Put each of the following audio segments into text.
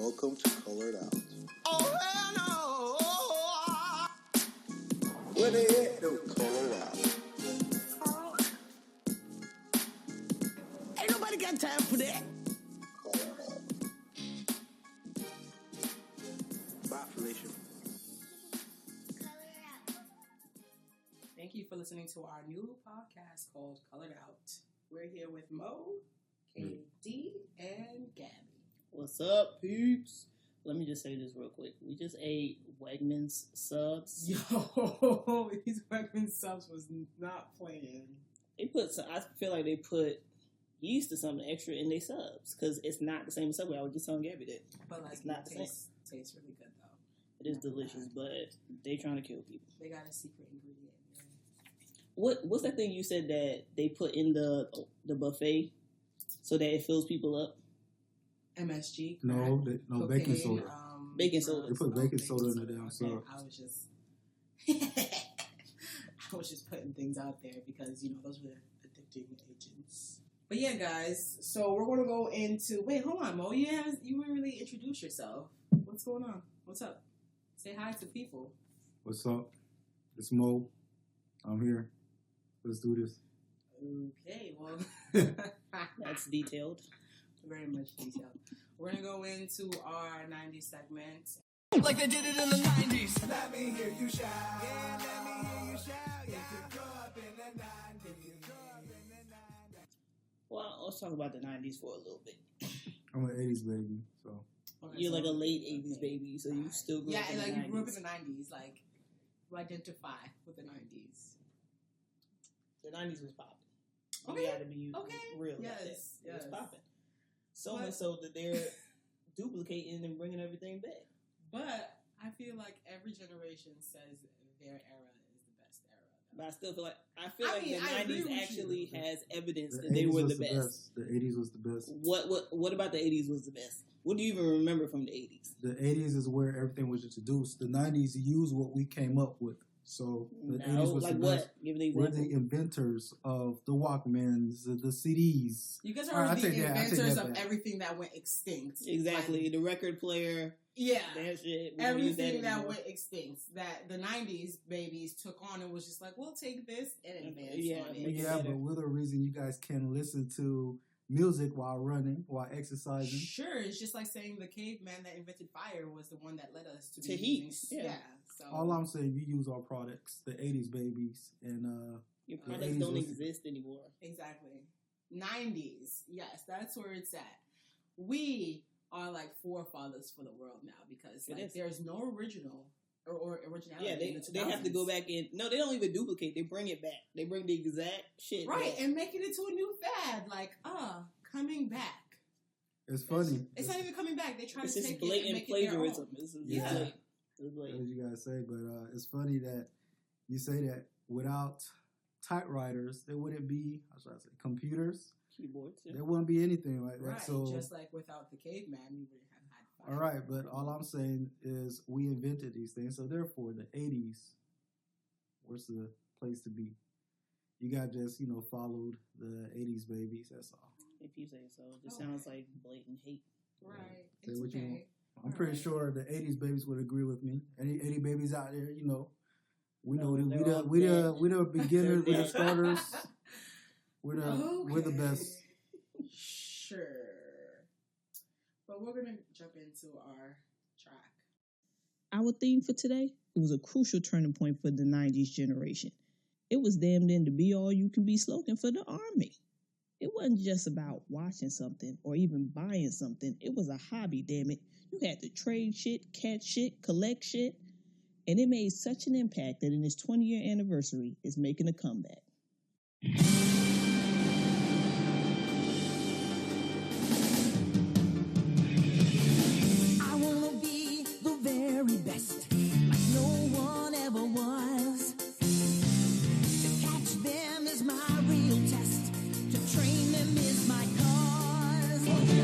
Welcome to Colored Out. Oh, hell no! Where they at, though? Colored Out. Ain't nobody got time for that. Colored Out. Bye, Felicia. Thank you for listening to our new podcast called Colored Out. We're here with Mo, KD, and Gabby. What's up, peeps? Let me just say this real quick. We just ate Wegmans subs. Yo, these Wegmans subs was not playing. They put some, I feel like they put yeast or something extra in their subs because it's not the same as Subway. I was just telling Gabby that. But like, it's not it tastes really good though. It is delicious, but they trying to kill people. They got a secret ingredient. What's that thing you said that they put in the buffet so that it fills people up? No, MSG. cocaine, baking soda. Baking soda. They put baking soda in the damn sub. I was just putting things out there because those were addicting agents. But yeah, guys. So we're gonna go into. Wait, hold on, Mo. You didn't really introduce yourself. What's going on? What's up? Say hi to people. What's up? It's Mo. I'm here. Let's do this. Okay, well, that's detailed. Very much detailed. We're going to go into our 90s segment. Like they did it in the 90s. Let me hear you shout. Yeah, let me hear you shout. Yeah, you grew up in the 90s. Well, let's talk about the 90s for a little bit. I'm an 80s baby, so. Okay, You're like a late 80s baby, so you still grew up in the 90s. Yeah, you grew up in the 90s. Like, you identify with the 90s. The 90s was popping. Okay. You gotta be real. Yes. It was popping. So much so that they're duplicating and bringing everything back. But I feel like every generation says their era is the best era. But I still feel like the 90s actually has evidence that they were the best. The 80s was the best. What about the 80s was the best? What do you even remember from the 80s? The 80s is where everything was introduced. The 90s used what we came up with. So the 80s was like the what? best. Give an example. We're the inventors of the Walkmans, the CDs. You guys are the inventors of everything that went extinct. Exactly. The record player. Yeah. That shit. Everything that went extinct. That the 90s babies took on and was just like, we'll take this and advance on it. Yeah, but we're the reason you guys can listen to music while running, while exercising. Sure, it's just like saying the caveman that invented fire was the one that led us to heat. Yeah. So all I'm saying, you use our products, the 80s babies, and your products don't exist anymore. Exactly. 90s, yes, that's where it's at. We are like forefathers for the world now because there's no original or originality. Yeah, they have to go back in. No, they don't even duplicate. They bring it back. They bring the exact shit right back. And make it into a new fad. Like, coming back. It's funny. It's not even coming back. They try to take blatant it and make plagiarism. it their own. Blatant. As you guys say, but it's funny that you say that without typewriters, there wouldn't be, how should I say, computers, keyboards. Yeah. There wouldn't be anything like that. Right, so just like without the caveman, you wouldn't have had fire. All right, but all I'm saying is we invented these things, so therefore the 80s was the place to be. You got just followed the 80s babies. That's all. If you say so, it just sounds like blatant hate. Right. Say what you want. I'm pretty sure the 80s babies would agree with me. Any 80 babies out there, we know we the beginners, we're the starters. We're the best. Sure. But we're gonna jump into our track. Our theme for today, it was a crucial turning point for the 90s generation. It was damn near the be all you can be slogan for the army. It wasn't just about watching something or even buying something. It was a hobby, damn it. You had to trade shit, catch shit, collect shit. And it made such an impact that in its 20-year anniversary, it's making a comeback. I want to be the very best, like no one ever was. To catch them is my real test. To train them is my cause. It's you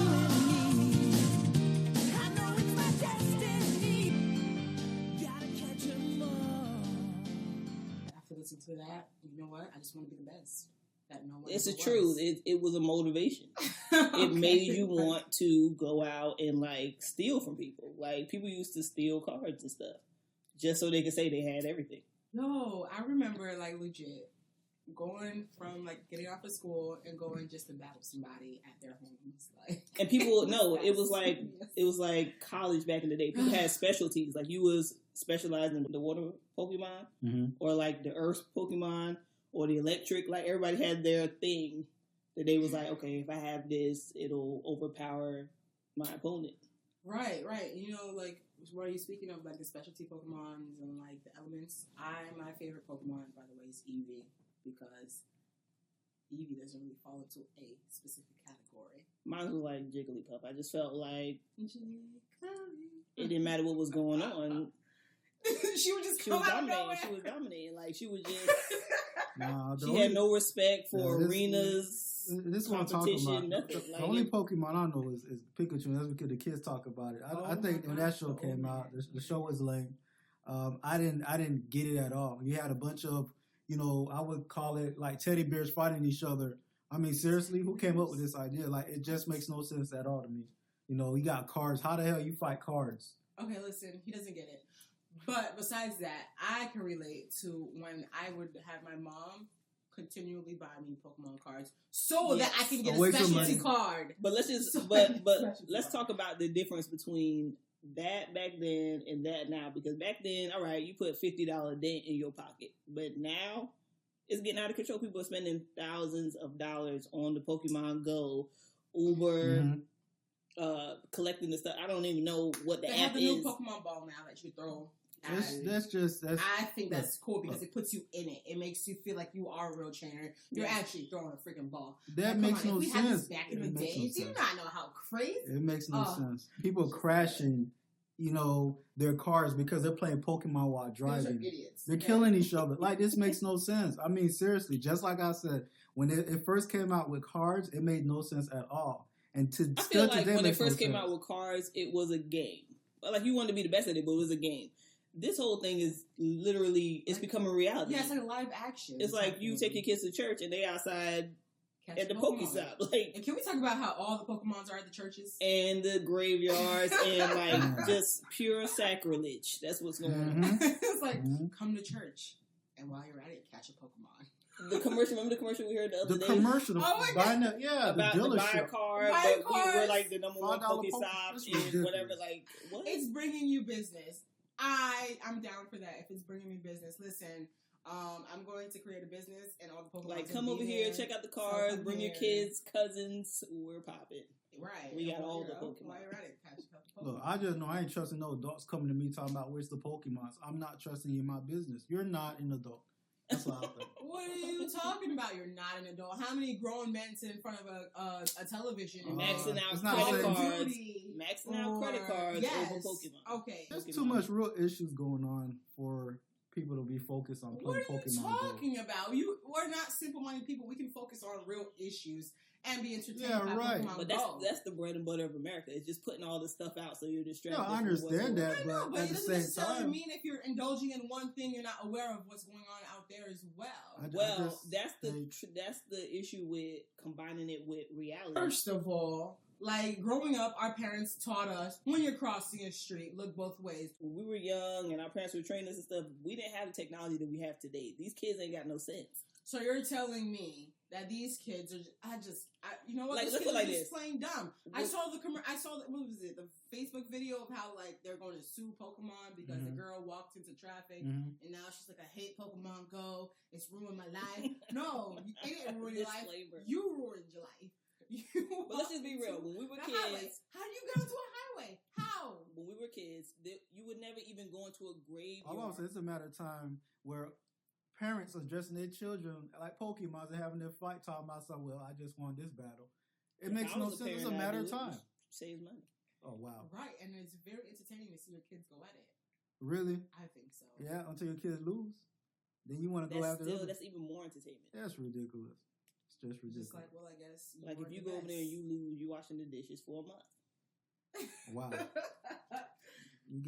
and me. I know it's my destiny. Gotta catch 'em all. After listening to that, you know what? I just want to be the best. that no one. It's the ever truth. was. It was a motivation. Okay. It made you want to go out and like steal from people. Like people used to steal cards and stuff just so they could say they had everything. No, I remember like legit going from like getting off of school and going just to battle somebody at their homes. Like, and people it was like college back in the day. People had specialties. Like you was specialized in the water Pokemon or like the earth Pokemon or the electric. Like everybody had their thing that they was like, okay, if I have this, it'll overpower my opponent. Right. You know, like, what are you speaking of, like, the specialty Pokemons and, like, the elements? My favorite Pokemon, by the way, is Eevee, because Eevee doesn't really fall into a specific category. Mine was like Jigglypuff. I just felt like it didn't matter what was going on. She would just come out of nowhere. She was dominating. Like, she was just... she had no respect for arenas. This is what I'm talking about. Nothing. The only Pokemon I know is Pikachu. That's because the kids talk about it. I think when that show came out, the show was lame. I didn't get it at all. You had a bunch of, you know, I would call it like teddy bears fighting each other. I mean, seriously, who came up with this idea? Like, it just makes no sense at all to me. You know, you got cards. How the hell you fight cards? Okay, listen, he doesn't get it. But besides that, I can relate to when I would have my mom continually buy me Pokemon cards so that I can get a specialty card. But let's just let's talk about the difference between that back then and that now, because back then, all right, you put $50 dent in your pocket, but now it's getting out of control. People are spending thousands of dollars on the Pokemon Go, Uber, collecting the stuff. I don't even know what the app is. They have the new Pokemon ball now that you throw. I think that's cool because it puts you in it. It makes you feel like you are a real trainer. You're actually throwing a freaking ball. That makes no sense. If we had this back in the day, do you not know how crazy? It makes no sense. People crashing, you know, their cars because they're playing Pokemon while driving. Those are idiots. They're killing each other. Like, this makes no sense. I mean, seriously, just like I said, when it first came out with cards, it made no sense at all. And I feel like when it first came out with cards, it was a game. Like, you wanted to be the best at it, but it was a game. This whole thing is literally, it's becoming reality. Yeah, it's like live action. It's like you take your kids to church and they outside at the Pokestop. Like, and can we talk about how all the Pokemons are at the churches? And the graveyards and like just pure sacrilege. That's what's going on. It's like, come to church and while you're at it, catch a Pokemon. The commercial, remember the commercial we heard the other day? The commercial. Oh my God. About the buy a card, but we were like the number one Pokestop and whatever. Like, what? It's bringing you business. I'm down for that if it's bringing me business. Listen, I'm going to create a business and all the Pokemon. Like, come over here, check out the cards, bring your kids, cousins. We're popping. Right. We got all the Pokemon. While you're at it, catch a couple Pokemon. Look, I just know I ain't trusting no adults coming to me talking about where's the Pokemons. I'm not trusting you in my business. You're not an adult. That's what I think. What are you talking about? You're not an adult. How many grown men sit in front of a television and maxing out credit cards? Maxing out credit cards over Pokemon. Okay. There's too much real issues going on for people to be focused on playing Pokemon. What are you talking about? We're not simple-minded people. We can focus on real issues and be entertained by Pokemon But that's the bread and butter of America. It's just putting all this stuff out so you're distracted. No, I understand that, but at the same it doesn't time, mean if you're indulging in one thing, you're not aware of what's going on out there as well. That's the issue with combining it with reality. First of all, like, growing up, our parents taught us, when you're crossing a street, look both ways. When we were young and our parents were training us and stuff, we didn't have the technology that we have today. These kids ain't got no sense. So you're telling me that these kids are, you know what? Like, these kids are just playing dumb. I saw the what was it? The Facebook video of how, like, they're going to sue Pokemon because the girl walked into traffic and now she's like, I hate Pokemon Go. It's ruined my life. No, it didn't ruin your life. You ruined your life. But let's just be real. When we were kids, how do you get onto a highway? How? When we were kids, you would never even go into a graveyard. All I'm saying, it's a matter of time where parents are dressing their children like Pokemons and having their fight, talking about something. Well, I just won this battle. It makes no sense. It's a matter of time. Saves money. Oh wow! Right, and it's very entertaining to see your kids go at it. Really? I think so. Yeah, until your kids lose, then you want to go after them. That's even more entertainment. That's ridiculous. It's just ridiculous. Just like, well, I guess. Like, if you go over there and you lose, you washing the dishes for a month. Wow. You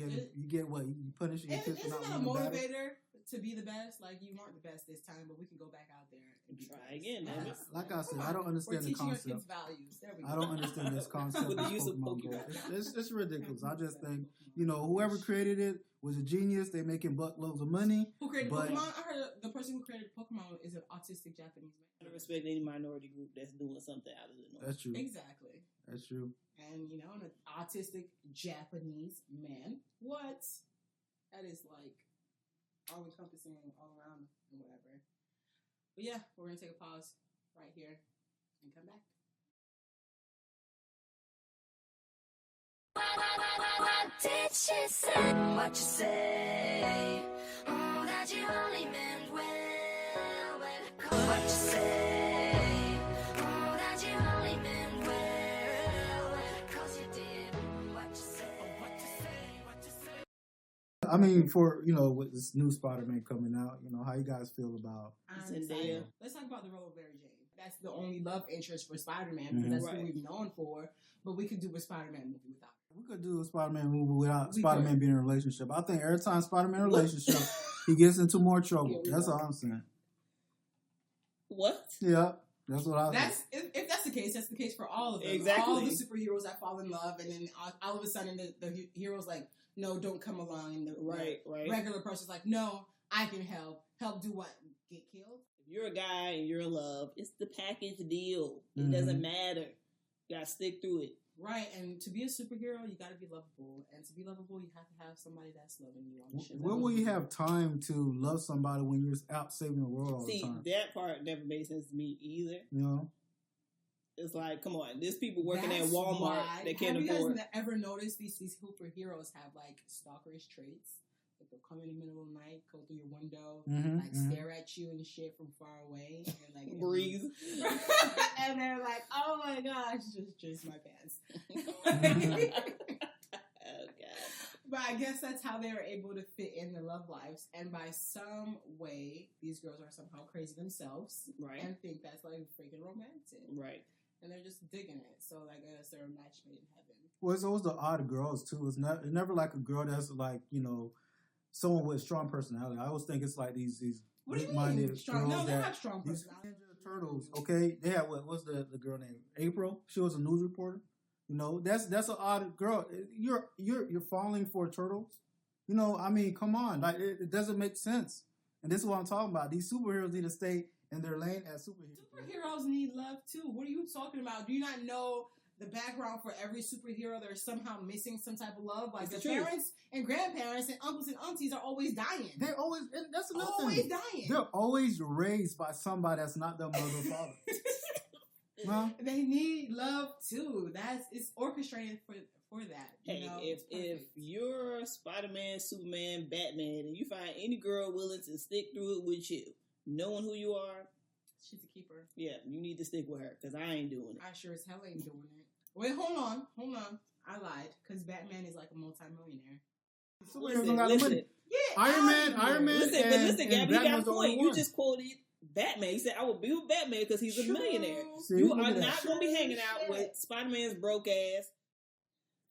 get what? You punish your kids for not winning a motivator to be the best. Like, you weren't the best this time, but we can go back out there and be Try the best. again, man. Like I said, I don't We're understand the teaching our concept. kids values. There we go. I don't understand this concept With the of use of Pokemon Go. Pokemon. It's ridiculous. I just think, you know, whoever created it was a genius. They making buttloads of money. Who created But- Pokemon? I heard the person who created Pokemon is an autistic Japanese I man. respect any minority group that's doing something out of the norm. That's true. Exactly. That's true. And, you know, an autistic Japanese man. What? That is like all encompassing, all around, and whatever. But yeah, we're going to take a pause right here and come back. What did she say? What you say? Oh, that you only meant well. What you say? Oh, that you only meant well. 'Cause you did what you say. What you say? What you say? I mean, for, you know, with this new Spider-Man coming out, you know, how you guys feel about? I'm Zendaya. excited. Let's talk about the role of Mary Jane. That's the only love interest for Spider-Man because that's Right. who we've known for. But we could do a Spider-Man movie without her. We could do a Spider-Man movie without We Spider-Man could. being in a relationship. I think every time Spider-Man in a relationship, he gets into more trouble. Here we That's go. all I'm saying. What? Yeah, that's what I think. That's if that's the case, that's the case for all of them. Exactly. All the superheroes that fall in love, and then all of a sudden the hero's like, no, don't come along. And the Right. regular person's like, no, I can help. Help do what? Get killed? If you're a guy and you're in love, it's the package deal. It Mhm. doesn't matter. You gotta stick through it. Right, and to be a superhero, you got to be lovable, and to be lovable, you have to have somebody that's loving you on the ship. When will you have time to love somebody when you're out saving the world all See, the time? that part never made sense to me either. You know? It's like, come on, there's people working That's at Walmart why- that can't have afford. you guys ever noticed these superheroes have like stalkerish traits? Like they'll come in the middle of the night, go through your window, like stare at you and shit from far away, and like Breathe. and they're like, "Oh my gosh, just my pants." Oh, God. But I guess that's how they were able to fit in their love lives, and by some way, these girls are somehow crazy themselves, Right. and think that's like freaking romantic, Right. and they're just digging it. So I guess they're a match made in heaven. Well, it's always the odd girls, too. It's never like a girl that's like, you know, someone with a strong personality. I always think it's like these What do you weak-minded mean? Strong? girls No, they that... have strong These personality. Ninja Turtles, okay? They had what's the girl name? April. She was a news reporter. You know, that's an odd girl. You're falling for a turtle. You know, I mean, come on, like it doesn't make sense. And this is what I'm talking about. These superheroes need to stay in their lane as superheroes. Superheroes need love too. What are you talking about? Do you not know the background for every superhero? They're somehow missing some type of love. Like It's their the truth. parents and grandparents and uncles and aunties are always dying. They're always, and that's another always thing. dying. They're always raised by somebody that's not their mother or father. Huh? They need love too. It's orchestrated for that. You Hey, know? if It's perfect. you're Spider-Man, Superman, Batman, and you find any girl willing to stick through it with you, knowing who you are, she's a keeper. yeah, you need to stick with her, because I ain't doing it. I sure as hell ain't doing it. Wait, hold on. I lied because Batman is like a multi-millionaire. Superheroes don't got the money. Yeah, Iron Man, Listen, but listen, and Gabby, you got Batman's a the point. only You one. just quoted Batman. You said, I would be with Batman because he's a True. millionaire. See, You look are at that. not going to be hanging out Shit. with Spider-Man's broke ass.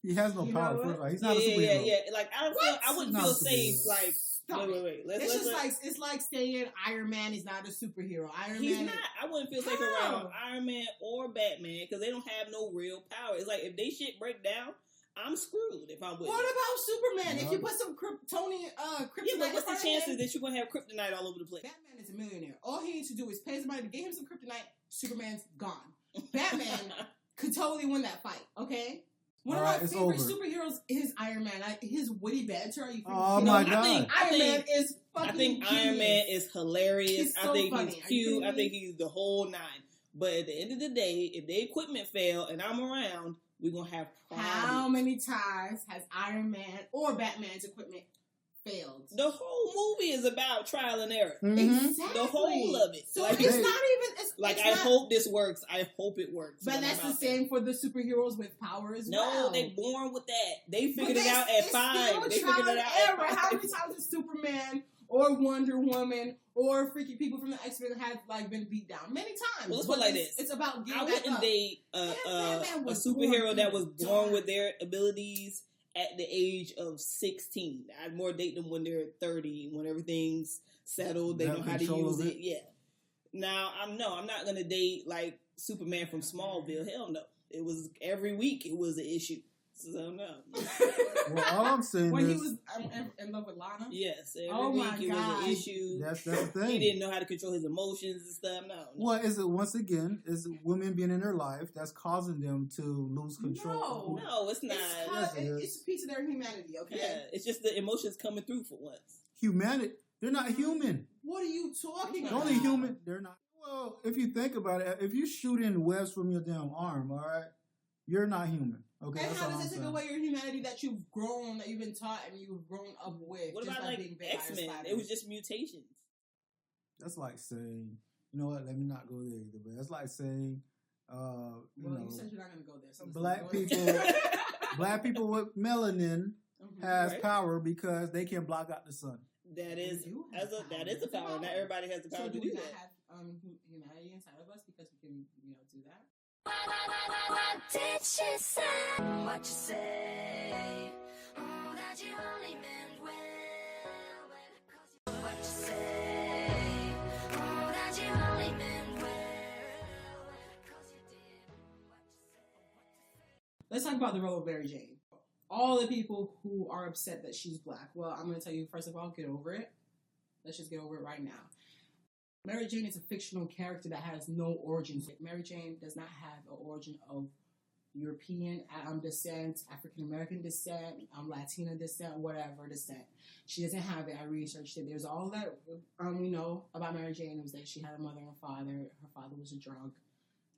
He has no You power. know what? First of all. He's not a superhero. Yeah. Like, I wouldn't Not feel a safe. superhero. Like, Stop it. wait. It's just like it's like saying Iron Man is not a superhero. He's Man not. I wouldn't feel safe How? around Iron Man or Batman because they don't have no real power. It's like if they shit break down, I'm screwed if I'm with What them. about Superman? If No. you put some kryptonian Yeah, kryptonite but what's the in front of chances him, that you're going to have kryptonite all over the place? Batman is a millionaire. All he needs to do is pay somebody to get him some kryptonite. Superman's gone. Batman could totally win that fight. Okay. One All of right, my it's favorite over. superheroes is Iron Man. His witty banter. Are you freaking Oh kidding my me? God. Iron Man is I fucking think Iron Man genius. is hilarious. He's I so think funny. he's Are you cute. kidding I think me? he's the whole nine. But at the end of the day, if the equipment fail and I'm around, we're going to have problems. How many times has Iron Man or Batman's equipment failed? The whole movie is about trial and error. Mhm. Exactly. The whole of it. So Like, it's they- not even. It's, Like, it's I not, hope this works. I hope it works. But when that's I'm the out there. same for the superheroes with power as No, well. they born with that. They But figured it out at it's 5. still They trial figured it and out error. at How 5. many times has Superman or Wonder Woman or freaky people from the X-Men have like been beat down? Many times. Well, let's But put it like it's- this. It's about getting I back wouldn't up. date Batman a was superhero born that was in the born dark. with their abilities at the age of 16. I'd more date them when they're 30, when everything's settled, they know how to use it. Yeah. Now, I'm not going to date like Superman from Smallville. Hell no. It was every week it was an issue. So no. Well, all I'm saying when is... he was in love with Lana? Yes. Every week it was an issue. That's the thing. He didn't know how to control his emotions and stuff. No. Well, once again, is women being in their life that's causing them to lose control? No, it's not. It's a piece of their humanity, okay? Yeah, it's just the emotions coming through for once. Humanity? They're not human. What are you talking about? Only human. They're not. Well, if you think about it, if you shoot in webs from your damn arm, all right, you're not human. Okay. And how does it take away your humanity that you've grown, that you've been taught, and you've grown up with? What about like X-Men? It was just mutations. That's like saying, you know what? Let me not go there either. But that's like saying, you said you're not going to go there. So black people with melanin has power because they can block out the sun. That is a power. Not everybody has the power to do that. Do we have humanity inside of us because we can, do that? What did she say? What you say? Oh, that you only meant well. What you say? Oh, that you only meant well. Cause you did what you say. Let's talk about the role of Mary Jane. All the people who are upset that she's black. Well, I'm going to tell you, first of all, get over it. Let's just get over it right now. Mary Jane is a fictional character that has no origins. Mary Jane does not have an origin of European descent, African American descent, Latina descent, whatever descent. She doesn't have it. I researched it. There's all that we know about Mary Jane was that she had a mother and a father. Her father was a drunk.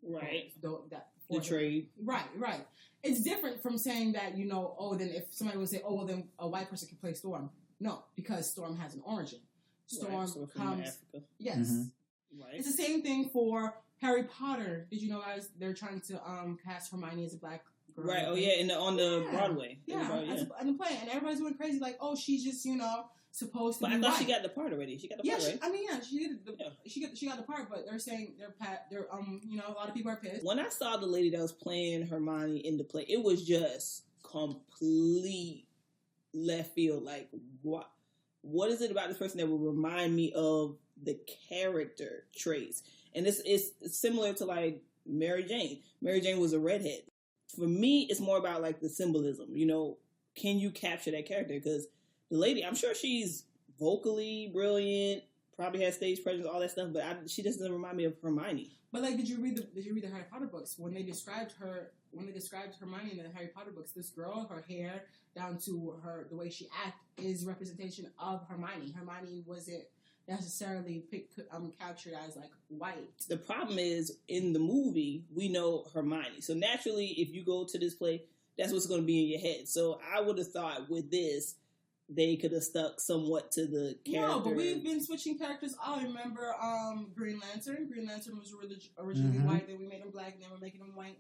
Right. The trade. Right. It's different from saying that, then if somebody would say, then a white person can play Storm. No, because Storm has an origin. Storm comes. Africa. Yes. Mm-hmm. Right. It's the same thing for Harry Potter. Did you know, guys? They're trying to cast Hermione as a black girl. Right. Oh yeah, on the Broadway. Yeah. In the play, and everybody's going crazy like, oh, she's just supposed to. But I thought she got the part already. She got the part, right? She did. She got the part, but they're saying they're a lot of people are pissed. When I saw the lady that was playing Hermione in the play, it was just complete left field. Like what is it about this person that will remind me of the character traits? And it's similar to like Mary Jane. Mary Jane was a redhead. For me, it's more about like the symbolism. Can you capture that character? Because the lady, I'm sure she's vocally brilliant, probably has stage presence, all that stuff, but she doesn't remind me of Hermione. But like, did you read the Harry Potter books? When they described Hermione in the Harry Potter books, this girl, her hair down to the way she acts is representation of Hermione. Hermione wasn't necessarily captured as like white. The problem is in the movie we know Hermione, so naturally if you go to this play, that's what's going to be in your head. So I would have thought with this they could have stuck somewhat to the character. No, but we've been switching characters. I remember Green Lantern. Green Lantern was originally white, then we made him black, and then we're making him white.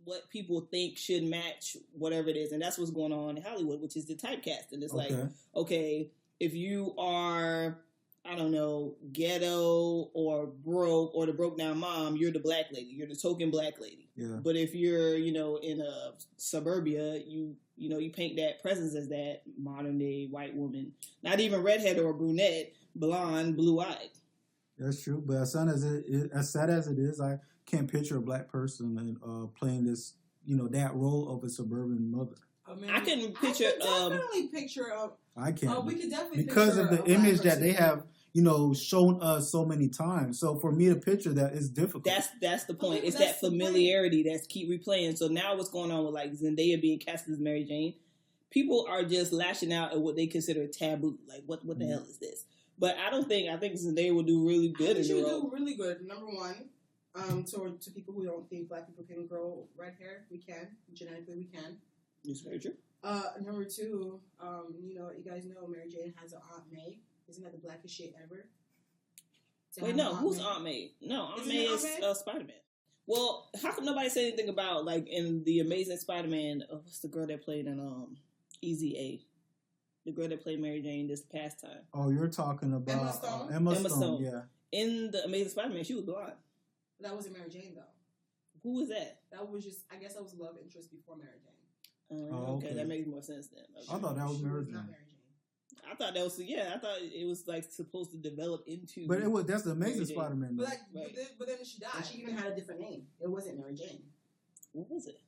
What people think should match whatever it is, and that's what's going on in Hollywood, which is the typecasting. It's like, okay, if you are, I don't know, ghetto or broke or the broke down mom, you're the black lady. You're the token black lady. Yeah. But if you're, in a suburbia, you paint that presence as that modern day white woman. Not even redhead or brunette, blonde, blue eyed. That's true. But as sad as it is, I can't picture a black person playing this, that role of a suburban mother. I can picture. Definitely picture. I can't. We could definitely because of the image that they have, shown us so many times. So for me to picture that is difficult. That's the point. It's that familiarity that's keep replaying. So now what's going on with like Zendaya being cast as Mary Jane? People are just lashing out at what they consider taboo. Like what the hell is this? But I think Zendaya will do really good in the role. She will do really good. Number one, to people who don't think black people can grow red hair, we can. Genetically, we can. It's very true. Number two, you guys know Mary Jane has an Aunt May. Isn't that the blackest shit ever? Wait, no, who's Aunt May? No, Aunt May is Spider-Man. Well, how come nobody said anything about, like, in the Amazing Spider-Man, what's the girl that played in Easy A? The girl that played Mary Jane this past time. Oh, you're talking about Emma Stone, yeah. In the Amazing Spider-Man, she was blonde. That wasn't Mary Jane, though. Who was that? That was just, I guess that was love interest before Mary Jane. Okay, that makes more sense then. Okay. I thought that was Mary Jane. I thought that was I thought it was like supposed to develop into. But that's the Amazing Spider-Man. But then she died. And she even had a different name. It wasn't Mary Jane. What was it?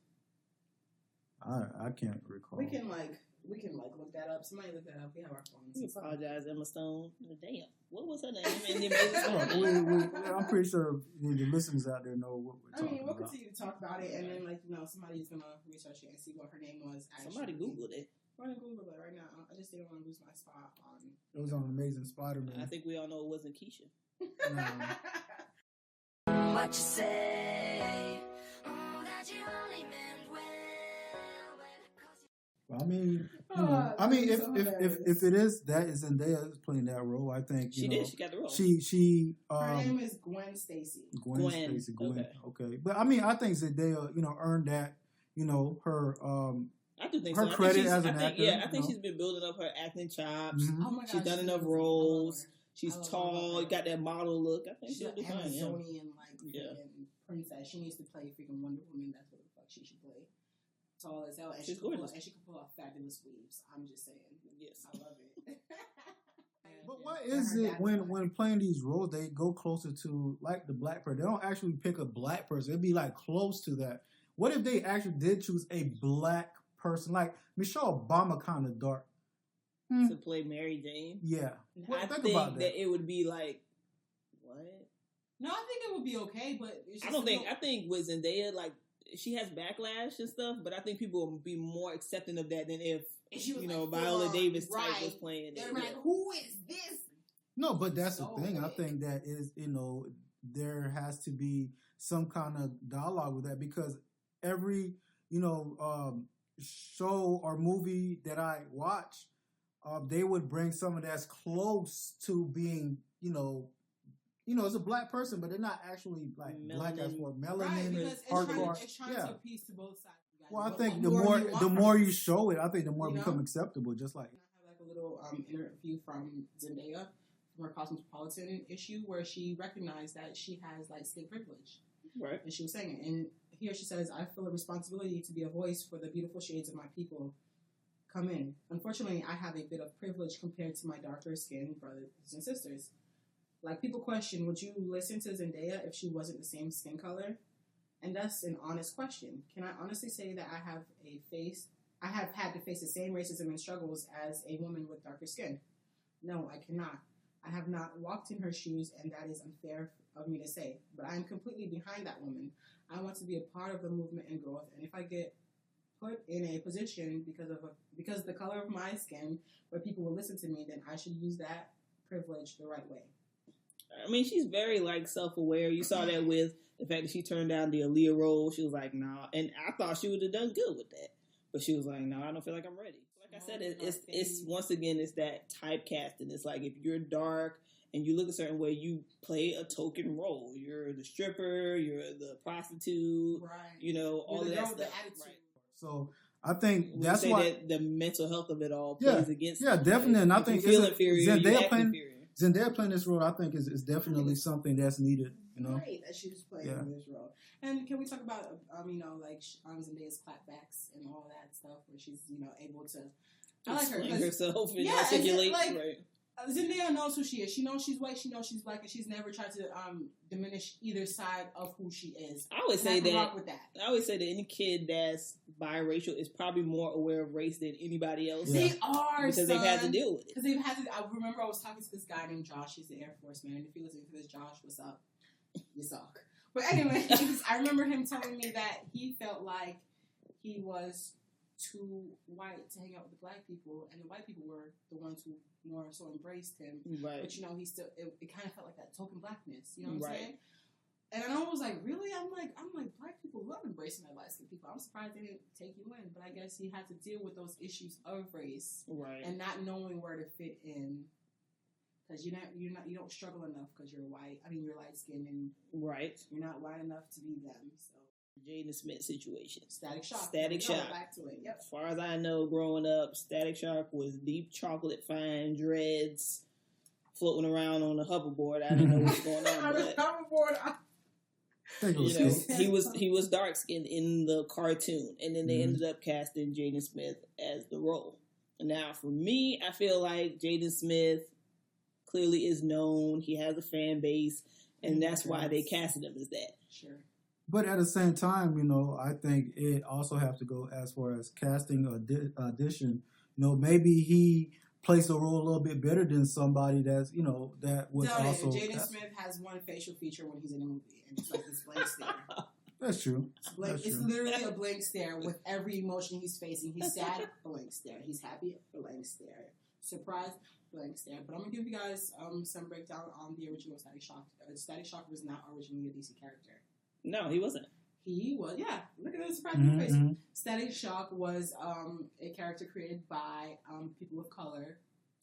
I can't recall. We can look that up. Somebody look that up. We have our phones. We apologize, Emma Stone. Damn, what was her name in the Amazing Spider-Man? I'm pretty sure the listeners out there know what we're talking about. We'll continue to talk about it, and then somebody's gonna research it and see what her name was. Somebody Googled it. I'm gonna Google it right now. I just didn't want to lose my spot on. It was on Amazing Spider-Man. I think we all know it wasn't Keisha. What you say? Oh, that you only meant well. I mean, if it is that is Zendaya is playing that role, I think she did. She got the role. She her name is Gwen Stacy. Gwen Stacy. Okay. But I mean, I think Zendaya, earned that. Her. I do think her so. credit as an actor. Yeah, I think she's been building up her acting chops. Mm-hmm. Oh my God, she's done enough roles. She's tall. Got that model look. I think she'll be fine. Amazonian freaking princess. She needs to play freaking Wonder Woman. That's what the fuck she should play. Tall as hell, and she's gorgeous. And she can pull off fabulous weaves. I'm just saying. Yes, I love it. But what is it when playing these roles? They go closer to like the black person. They don't actually pick a black person. It'd be like close to that. What if they actually did choose a black person, like Michelle Obama, kind of dark, to play Mary Jane? Yeah, I think about that it would be like what? No, I think it would be okay, but it's just I think with Zendaya, like she has backlash and stuff, but I think people would be more accepting of that than if Viola Davis type was playing it. They're like, who is this? No, but that's the thing. I think that is, there has to be some kind of dialogue with that, because every show or movie that I watch, they would bring someone that's close to being, it's a black person, but they're not actually like black as for melanin, hardcore. It's trying to appease to both sides. Well, I think the more you show it, I think the more it become acceptable. Just like I have like a little interview from Zendaya from her Cosmopolitan issue where she recognized that she has like skin privilege, right? And she was saying it, and here she says, "I feel a responsibility to be a voice for the beautiful shades of my people. Come in. Unfortunately, I have a bit of privilege compared to my darker skinned brothers and sisters. Like, people question, would you listen to Zendaya if she wasn't the same skin color? And that's an honest question. Can I honestly say that I have had to face the same racism and struggles as a woman with darker skin? No, I cannot. I have not walked in her shoes, and that is unfair of me to say. But I am completely behind that woman. I want to be a part of the movement and growth, and if I get put in a position because of the color of my skin where people will listen to me, then I should use that privilege the right way." I mean, she's very like self-aware. You saw that with the fact that she turned down the Aaliyah role. She was like, "Nah," and I thought she would have done good with that, but she was like, "No, I don't feel like I'm ready." Like I said, it's once again, it's that typecasting. It's like if you're dark and you look a certain way, you play a token role. You're the stripper, you're the prostitute, right? All of that stuff. Right. So I think that's why that the mental health of it all plays against. Yeah, definitely. And I think Zendaya playing this role, I think is definitely something that's needed. Right, that she was playing this role. And can we talk about Zendaya's clapbacks and all that stuff, where she's able to explain herself and articulate. Right. Zendaya knows who she is. She knows she's white. She knows she's black, and she's never tried to diminish either side of who she is. I always say that. I always say that any kid that's biracial is probably more aware of race than anybody else. They are, because they've had to deal with it. Because they've had to. I remember I was talking to this guy named Josh. He's the Air Force man. And if you're listening to this, Josh, what's up? You suck. But anyway, I remember him telling me that he felt like he was too white to hang out with the black people, and the white people were the ones who more so embraced him. Right. But he still it kind of felt like that token blackness. You know what I'm saying? And I was like, really? I'm like, black people love embracing their light skinned people. I'm surprised they didn't take you in. But I guess he had to deal with those issues of race, and not knowing where to fit in. Because you don't struggle enough because you're white. I mean, you're light skinned, and you're not white enough to be them. So Jaden Smith situation. Static Shock. Back to it. Yep. As far as I know, growing up, Static Shock was deep chocolate fine dreads floating around on the hoverboard. I didn't know what's going on. On the hoverboard. think it was You know, Skates. he was dark skinned in the cartoon, and then they ended up casting Jaden Smith as the role. Now, for me, I feel like Jaden Smith clearly is known. He has a fan base, and that's why they casted him as that. Sure. But at the same time, you know, I think it also have to go as far as casting audition. You know, maybe he plays the role a little bit better than somebody that's, you know, that was also. Jaden Smith has one facial feature when he's in a movie, and it's like this blank stare. That's true. It's literally a blank stare with every emotion he's facing. He's sad, blank stare. He's happy, blank stare. Surprised, blank stare. But I'm gonna give you guys some breakdown on the original Static Shock. Static Shock was not originally a DC character. No, he wasn't. He was, yeah. Look at the surprising face. Static Shock was a character created by people of color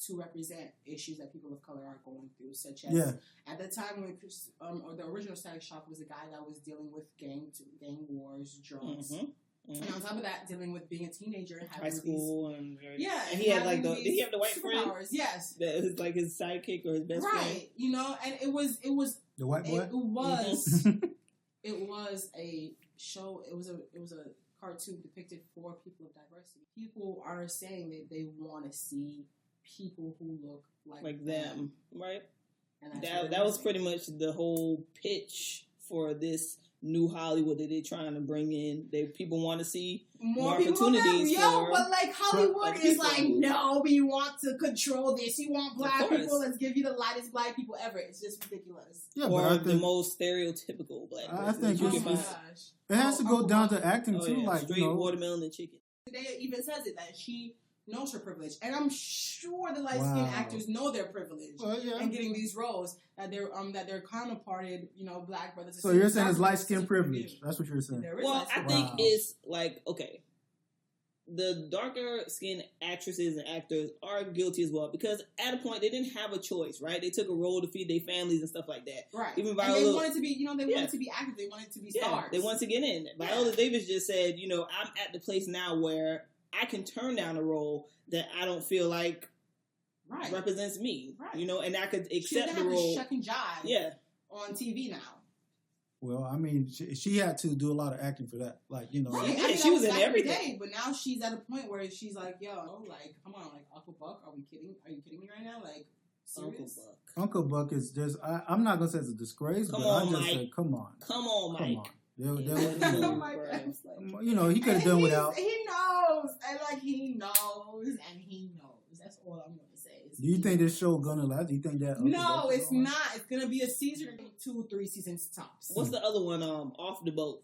to represent issues that people of color are going through, such as at the time when or the original Static Shock was a guy that was dealing with gang wars, drugs. And on top of that, dealing with being a teenager and having high school and he had like did he have the white friend? Yes, that was like his sidekick or his best friend, right? You know, and it was the white boy. It was it was a show. It was a cartoon depicted for people of diversity. People are saying that they want to see people who look like them, right? And that was pretty much the whole pitch for this new Hollywood that they're trying to bring in. People want to see more opportunities. But like Hollywood is like, no, we want to control this. You want black people? Let's give you the lightest black people ever. It's just ridiculous. Yeah, or but the most stereotypical black person. I think it has to go down to acting too, like straight watermelon and chicken. Today even says it that she knows her privilege, and I'm sure the light-skinned actors know their privilege and getting these roles that they're counterparted, you know, black brothers. So you're saying it's light-skinned privilege? That's what you're saying. Well, I think it's like the darker skinned actresses and actors are guilty as well, because at a point they didn't have a choice, right? They took a role to feed their families and stuff like that. Right. Even Viola, and they wanted to be, you know, wanted to be actors. They wanted to be stars. They wanted to get in. Viola Davis just said, you know, I'm at the place now where I can turn down a role that I don't feel like represents me. Right. You know, and I could accept the role. Shuck and jive. On TV now. Well, I mean, she had to do a lot of acting for that. Like, you know. Right. I mean, she was in everything. But now she's at a point where she's like, yo, like, come on, like, Uncle Buck, are we kidding? Are you kidding me right now? Like, serious? Uncle Buck is just, I'm not going to say it's a disgrace, but I just say, come on. Come on, Mike. You know, he could have done without. He knows. And, like, he knows. And he knows. That's all I'm going to say. Do you think this show gonna last? Do you think that? No, it's not. It's gonna be a season, 2-3 seasons tops. What's the other one? Off the boat.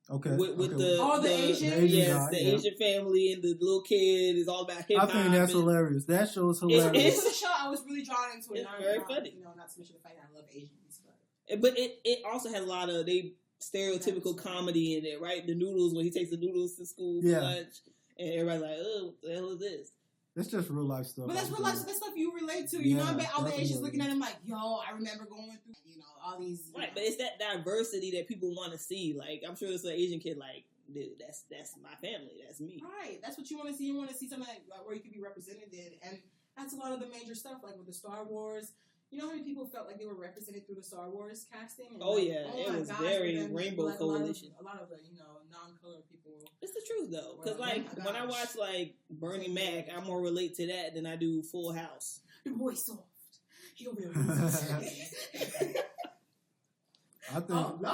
Okay. With the Asian, Asian family and the little kid is all about hip hop. I think that's hilarious. That show is hilarious. It's a show I was really drawn into. It's very funny. You know, not to mention the fact that I love Asians, but it also has a lot of stereotypical comedy in it, right? The noodles, when he takes the noodles to school for lunch, and everybody's like, "Oh, what the hell is this?" It's just real life stuff. But that's real life stuff. That's stuff you relate to. You know, I bet all the Asians looking at him like, yo, I remember going through, you know, all these. Right, but it's that diversity that people want to see. Like, I'm sure it's an Asian kid like, dude, that's my family. That's me. Right. That's what you want to see. You want to see something like where you can be represented in. And that's a lot of the major stuff, like with the Star Wars. You know how many people felt like they were represented through the Star Wars casting? And it was very Rainbow Coalition. A lot of the, you know, non-colored people. It's the truth though, because when I watch like Bernie Mac, I more relate to that than I do Full House. The boy's soft. He'll be I think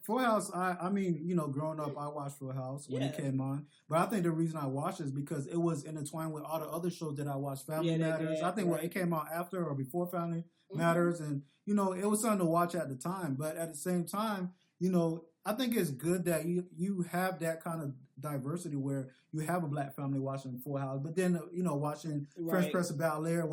Full House. I mean, you know, growing up, I watched Full House when it came on. But I think the reason I watched it is because it was intertwined with all the other shows that I watched. Family Matters. I think it came out after or before Family Matters, and you know, it was something to watch at the time. But at the same time, you know, I think it's good that you have that kind of diversity where you have a black family watching Full House, but then you know, watching Fresh Prince of Bel-Air,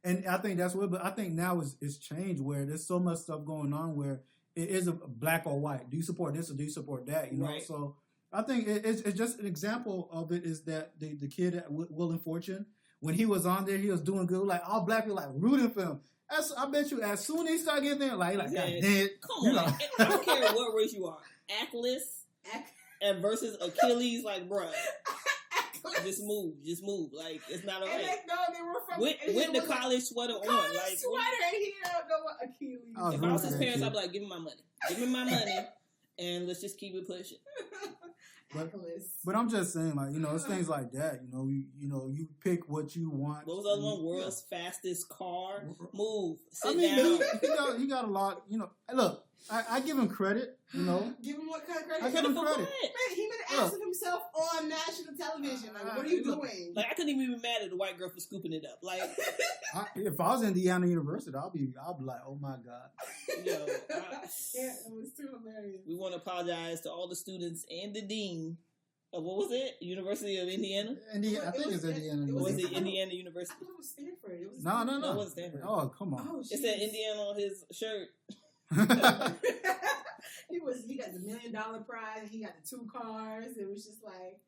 and I think that's what. But I think now it's changed where there's so much stuff going on where it is a black or white. Do you support this or do you support that? You know, so I think it's just an example of it is that the kid at Will and Fortune, when he was on there, he was doing good. Like all black people like rooting for him. I bet you as soon as he started getting there, like God damn, come on, I don't care what race you are, Atlas and versus Achilles, like bruh. Just move. Like it's not alright. They were from with the college sweater on, like sweater, and he don't know what Achilles. If I was his parents, I'd be like, "Give me my money. Give me my money. And let's just keep it pushing. But I'm just saying, like, it's things like that. You pick what you want. What was the other one? World's fastest car. Move. Sit down. He got a lot. Look, I give him credit. Give him what kind of credit? I give him credit. Man, he been asking himself on national television. Like, what are you doing? Like, I couldn't even be mad at the white girl for scooping it up. Like, if I was in Indiana University, I'll be like, oh my god. Yeah, it was too hilarious. We want to apologize to all the students and the dean of, what was it? University of Indiana? I think it's Indiana. Was it Indiana University? I thought it was Stanford. No. It wasn't Stanford. Oh, come on. It said Indiana on his shirt. He got the $1 million prize. He got the 2 cars. It was just like,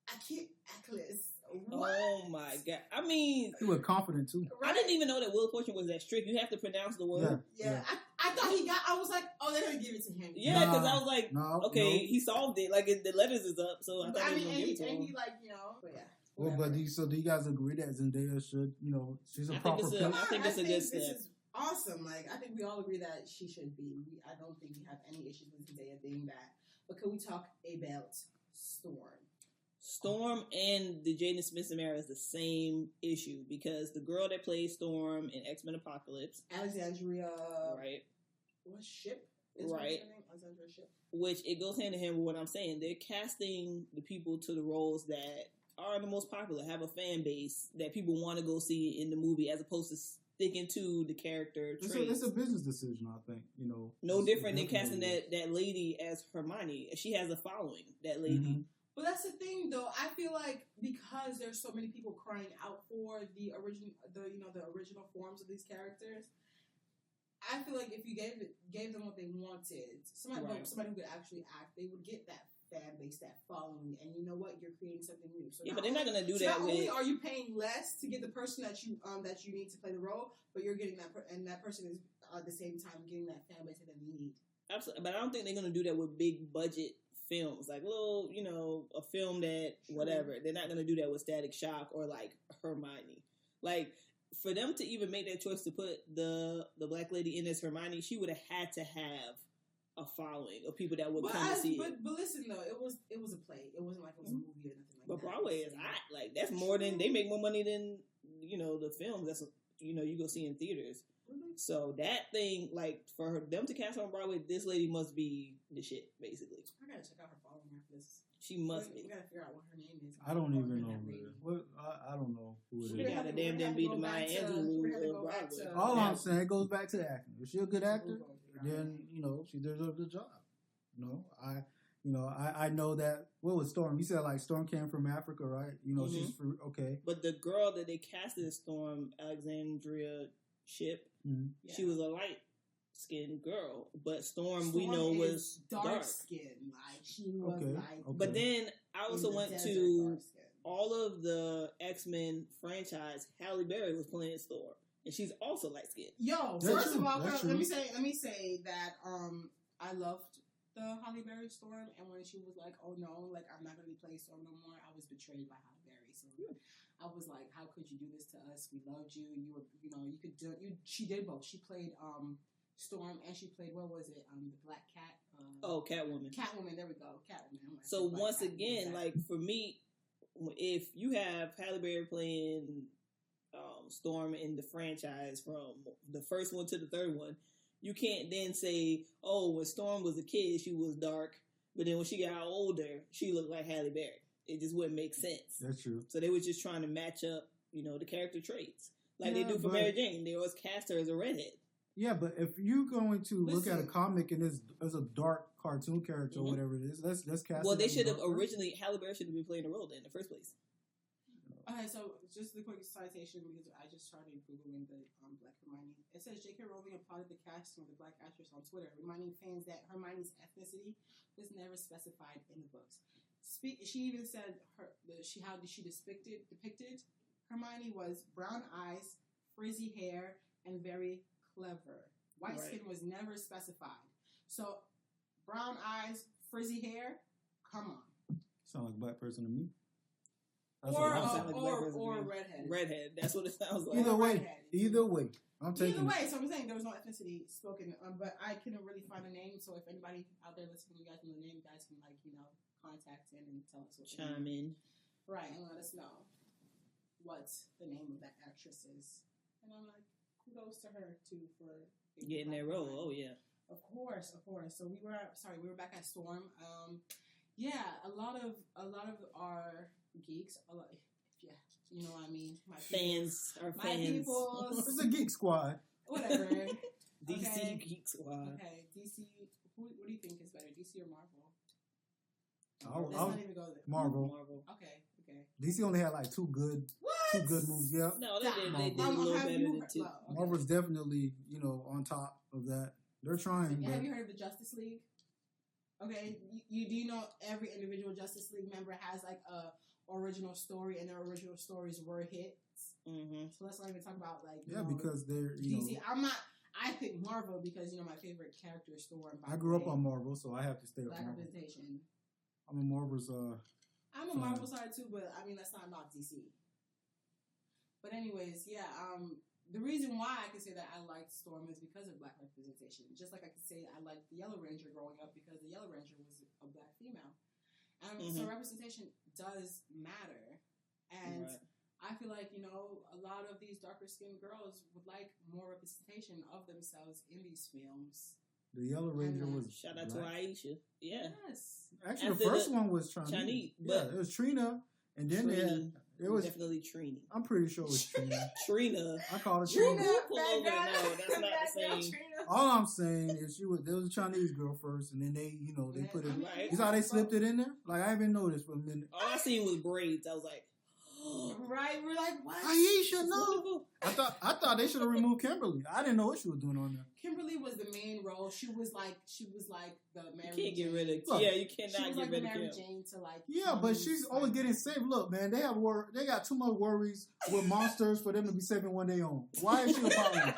I can't Atlas. What? Oh my god! I mean, he was confident too. Right? I didn't even know that Wheel of Fortune was that strict. You have to pronounce the word. Yeah. I thought he got. I was like, oh, they're gonna give it to him. Yeah, because I was like, okay, he solved it. Like the letters is up, so I thought he was gonna give it to him. He like, but yeah. Well, but do you guys agree that Zendaya should, she's a proper I think it's a good step. This is awesome. Like, I think we all agree that she should be. I don't think we have any issues with Zendaya being that. But can we talk about Storm? Storm and the Jaden Smith Samara is the same issue because the girl that plays Storm in X-Men Apocalypse, Alexandria, right? What Ship? Right. Alexandria Ship. Which it goes hand in hand with what I'm saying. They're casting the people to the roles that are the most popular, have a fan base that people want to go see in the movie, as opposed to sticking to the character traits. It's a business decision, I think. No different than casting that lady as Hermione. She has a following. That lady. Mm-hmm. But that's the thing, though. I feel like because there's so many people crying out for the original forms of these characters, I feel like if you gave them what they wanted, somebody who could actually act, they would get that fan base, that following, and you know what? You're creating something new. So but they're not gonna do that. Not only are you paying less to get the person that you need to play the role, but you're getting and that person is at the same time getting that fan base that they need. Absolutely, but I don't think they're gonna do that with big budget films, like little, a film that whatever. They're not gonna do that with Static Shock or like Hermione. Like, for them to even make that choice to put the black lady in as Hermione, she would have had to have a following of people that would come to see it. But listen though, it was a play. It wasn't like it was a movie or nothing like that. But Broadway is hot. Like, that's more than they make more money than the films that's you go see in theaters. Mm-hmm. So that thing, like, for them to cast on Broadway, this lady must be the shit, basically. I gotta check out her following after this. She must be. We gotta figure out what her name is. I don't even know. I don't know who it is. She got a damn beat of Maya Angelou of Broadway. All I'm saying, it goes back to the acting. If she's a good actor, then she deserves the job. I know that. What was Storm? You said like Storm came from Africa, right? Mm-hmm. She's okay. But the girl that they casted as Storm, Alexandria Ship, she was a light-skinned girl. But Storm we know was dark skin. Like, she was okay. But then I also went to all of the X-Men franchise. Halle Berry was playing Storm, and she's also light-skinned. Yo, first of all, let me say that I loved the Halle Berry Storm, and when she was like, "Oh no, like I'm not gonna be playing Storm no more," I was betrayed by Halle Berry. So I was like, "How could you do this to us? We loved you. You were, you could do. She did both. She played Storm, and she played what was it? The Black Cat. Catwoman. Catwoman. There we go. Catwoman. So once again, like for me, if you have Halle Berry playing Storm in the franchise from the first one to the third one, you can't then say, oh, when Storm was a kid, she was dark, but then when she got older, she looked like Halle Berry. It just wouldn't make sense. That's true. So they were just trying to match up, the character traits. Like they do for Mary Jane. They always cast her as a redhead. Yeah, but if you're going to look at a comic and it's a dark cartoon character or whatever it is, let's cast. Well, they should have originally, Halle Berry should have been playing the role in the first place. Okay, so just the quick citation, because I just started Googling the Black Hermione. It says J.K. Rowling applauded the casting of the Black actress on Twitter, reminding fans that Hermione's ethnicity was never specified in the books. She even said how she depicted Hermione was brown eyes, frizzy hair, and very clever. White skin was never specified. So, brown eyes, frizzy hair, come on. Sound like a black person to me. That's what I sound like a black person to or me. redhead. Redhead. That's what it sounds like. Either way, redhead. either way, I'm taking. Either way, so I'm saying there was no ethnicity spoken, but I couldn't really find a name. So if anybody out there listening, you guys know the name, you guys can contact in and tell us what Chime in. Right, and let us know what the name of that actress is. And I'm like, kudos to her too for Getting that role. Oh yeah. Of course. So we were back at Storm. Yeah, a lot of our geeks, yeah, you know what I mean. My Fans are my fans. peoples, It's a geek squad. whatever. DC Okay. Geek Squad. Okay, DC. What do you think is better, DC or Marvel? I'll- Let's not even go there. Marvel. Okay. DC only had like two good movies. Yeah, No, they did a Have little you better than heard- two. well, okay. Marvel's definitely on top of that. They're trying. Have But you heard of the Justice League? Okay, you do you know every individual Justice League member has like a original story, and their original stories were hits. Mm-hmm. So let's not even talk about like because they're DC. I pick Marvel because my favorite character is Thor. I grew up on Marvel, so I have to stay with Black Marvel. representation. I'm a Marvel's. I'm a Marvel side too, but I mean let's not knock DC. But anyways, yeah. The reason why I can say that I liked Storm is because of black representation. Just like I could say I liked the Yellow Ranger growing up because the Yellow Ranger was a black female. So representation does matter. And I feel like, a lot of these darker skinned girls would like more representation of themselves in these films. The Yellow Ranger was Shout out black. to Aisha. Yeah. Yes. Actually, After the first the one was Chinese. Chinese, Yeah, but it was Trina, and then Trini. it was. Definitely Trini. I'm pretty sure it was Trina. Trina. I call it Trina, Trina. Pull over. No, that's not the same. All I'm saying is there was a Chinese girl first, and then they put it. Right. You saw how they slipped it in there? Like I even noticed for a minute. All I seen was braids. I was like, Right, we're like, what? Aisha, no. I thought they should have removed Kimberly. I didn't know what she was doing on there. Kimberly was the main role. She was like the Mary you can't get Jane. rid of. Look, Yeah, you She cannot was get like the rid of Mary Kim. Jane to like. Yeah, but she's always getting saved. Look, man, they got too much worries with monsters for them to be saving one day on. Why is she a problem?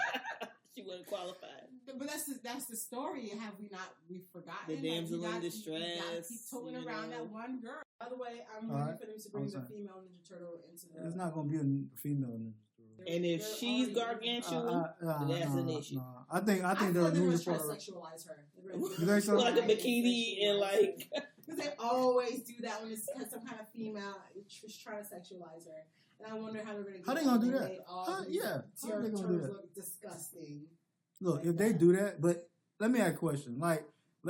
She wasn't qualified. But that's the story. Have we not? We've forgotten. The damsel in You gotta distress, keep toting around that one girl. By the way, I'm All really right. for them to bring I'm the sorry. female Ninja Turtle into the. It's not gonna be a female Ninja Turtle. And if They're she's already- gargantuan, that's an issue. I think I they're feel they're moving gonna try to for. sexualize her. You think so? like a bikini and like. Because they always do that when it's some kind of female just trying to sexualize her. And I wonder how they're going to. How they gonna do that? How they gonna do that? Look disgusting. Look, if they do that, but let me ask a question. Like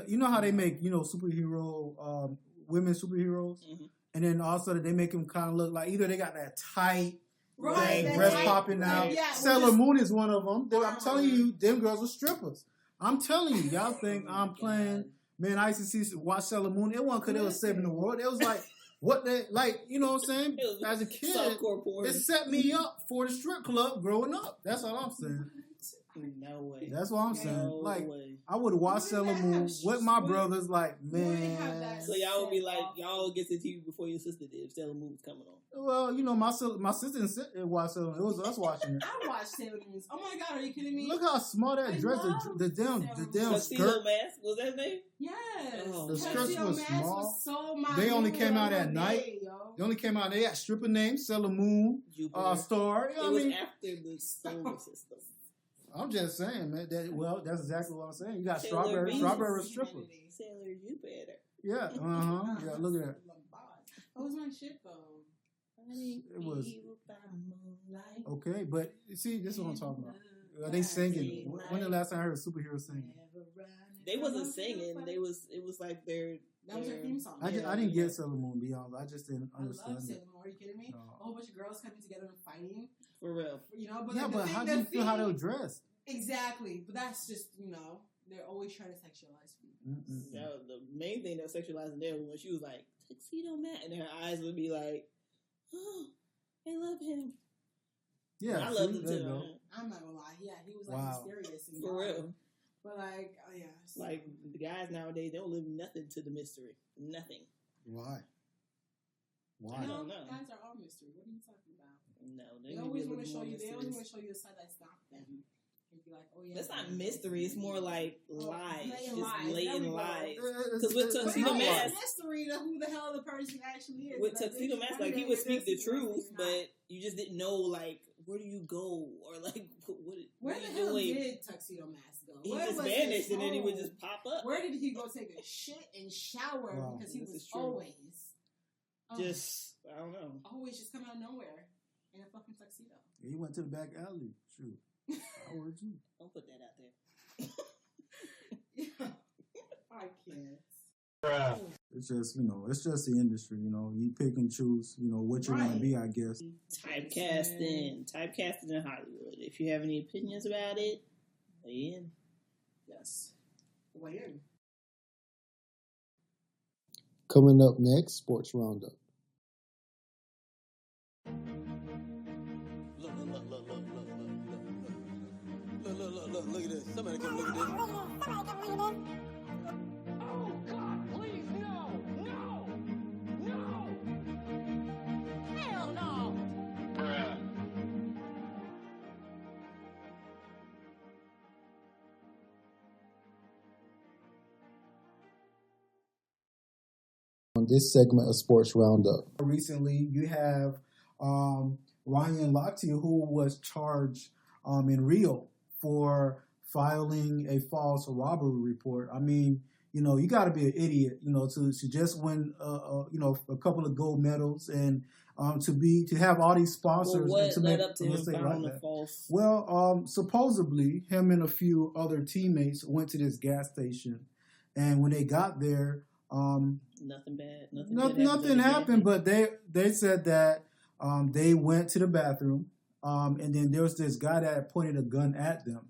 you know how they make superhero women superheroes, and then all of a sudden they make them kind of look like either they got that tight. Right, Thing, breast popping out. Yeah, Sailor Moon is one of them. I'm telling you, them girls are strippers. I'm telling you, y'all think I'm playing. Man, I used to watch Sailor Moon. It wasn't because they was saving the world. It was like, what they, like, you know what I'm saying? As a kid, Softcore porn. it set me up for the strip club growing up. That's all I'm saying. No way. That's what I'm saying. No Like, way. I would watch Sailor Moon with my brothers, like, man. So y'all would be like, y'all get to TV before your sister did if Sailor Moon was coming on. Well, my sister didn't watch Sailor Moon. It was us watching it. I watched Sailor Moon. Oh my God, are you kidding me? Look how small that dress, the damn Tuxedo skirt. Mask, was that his name? Yes. Oh, The skirts Tuxedo was Mask small. was so my They only mood came out on at the night. day, yo. They only came out. They had stripper names, Sailor Moon, Jupiter. Star. You know It what was I mean? after the solar system. I'm just saying, man. That's exactly what I'm saying. You got Sailor Venus. strawberry stripper. Sailor, you better. Yeah, yeah. Look at that. What was my shit though? It was okay, but you see, this is what I'm talking about. Are they singing? When the last time I heard a superhero singing? They wasn't singing. It was like their. That was their theme song. I didn't get Sailor Moon, to be honest. I just didn't I love understand Sailor it. Moon. Are you kidding me? No. A whole bunch of girls coming together and fighting. For real. But Yeah, like, but how do you feel how they were dressed? Exactly, but that's just they're always trying to sexualize people. That was the main thing that was sexualizing there was when she was like Tuxedo Man, and her eyes would be like, "Oh, I love him." Yeah, I loved him there you too. go. I'm not gonna lie. Yeah, he was like Wow. mysterious and For real. But like, oh yeah, so. Like the guys nowadays, they don't leave nothing to the mystery. Nothing. Why? I don't know. Guys are all mystery. What are you talking about? No, They always want to show you. They always want to show you a side that's not them. It'd be like, oh yeah. That's not mystery. It's more like lies. Blatant Just lies. blatant There we go. lies. It's- Because with it's Tuxedo not Mask, lies. mystery to who the hell the person actually is. with Like, Tuxedo bitch, Mask, why like he you would ain't speak the this? truth, Not. but you just didn't know like where do you go or like Where are the you hell doing? did Tuxedo Mask go? He Where just was vanished his and then he would home? just pop up. Where did he go take a shit and shower? Wow. Because he This was is true. always Just I don't know. always just come out of nowhere in a fucking tuxedo. He went to the back alley. Shoot. I would too. Don't put that out there. Yeah. I can't. It's just, it's just the industry, you pick and choose, what you want to Right. be, I guess. Typecasting in Hollywood. If you have any opinions about it, weigh in. Yes. Weigh in. Coming up next, Sports Roundup. Look at this. Somebody come look at this. Oh, God, please, no! No! No! Hell no! On this segment of Sports Roundup. Recently, you have Ryan Lochte, who was charged in Rio for filing a false robbery report. I mean, you got to be an idiot, to just win, a couple of gold medals and to have all these sponsors. Well, and what to led make up to a him mistake filing like a that. false? Well, supposedly, him and a few other teammates went to this gas station, and when they got there, Nothing bad. nothing happened. But they said that they went to the bathroom, and then there was this guy that pointed a gun at them.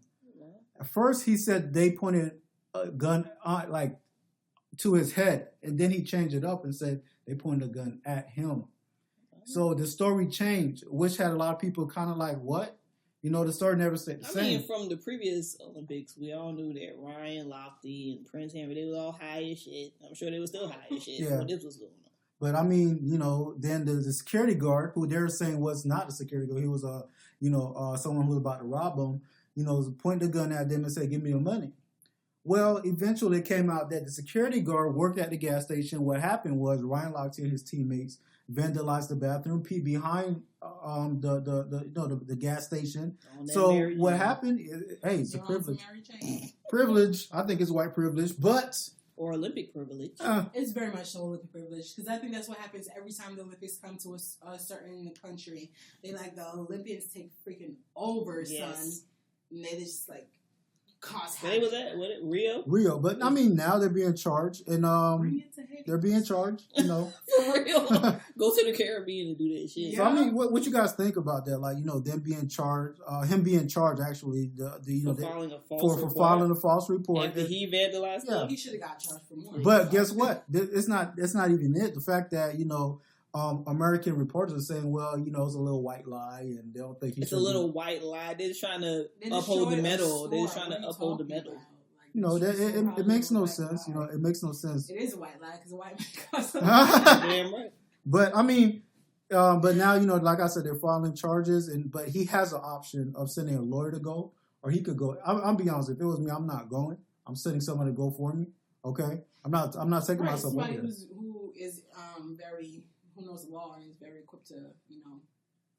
At first, he said they pointed a gun like to his head, and then he changed it up and said they pointed a gun at him. So the story changed, which had a lot of people kind of like, what? The story never stayed the same. I mean, from the previous Olympics, we all knew that Ryan Lochte and Prince Henry, they was all high as shit. I'm sure they were still high as shit Yeah. when this was going on. But I mean, then the security guard, who they were saying was not the security guard, he was someone who was about to rob them, pointed the gun at them and said, "Give me your money." Well, eventually it came out that the security guard worked at the gas station. What happened was Ryan Lochte and his teammates vandalized the bathroom, peed behind the gas station. So what happened? Hey, it's a privilege. Privilege. I think it's white privilege, but or Olympic privilege. It's very much so Olympic privilege because I think that's what happens every time the Olympics come to a certain country. They like the Olympians take freaking over, son, and they just like cause havoc. They was at Rio. Rio, but I mean now they're being charged, and they're being charged. For real, go to the Caribbean and do that shit. Yeah. So I mean, what you guys think about that? Like them being charged, him being charged actually, for filing a false report. After he vandalized them, he should have got charged for more. But guess what? It's not even it. The fact that American reporters are saying, well, it's a little white lie, and they don't think it's a little white lie. They're just trying to uphold the medal. They're just trying to uphold the medal. It makes no sense. It makes no sense. It is a white lie because a white man costs Damn right. But I mean, but now like I said, they're filing charges, but he has an option of sending a lawyer to go, or he could go. I'll be honest. If it was me, I'm not going. I'm sending someone to go for me. Okay, I'm not taking myself over there. Who knows the law and is very equipped to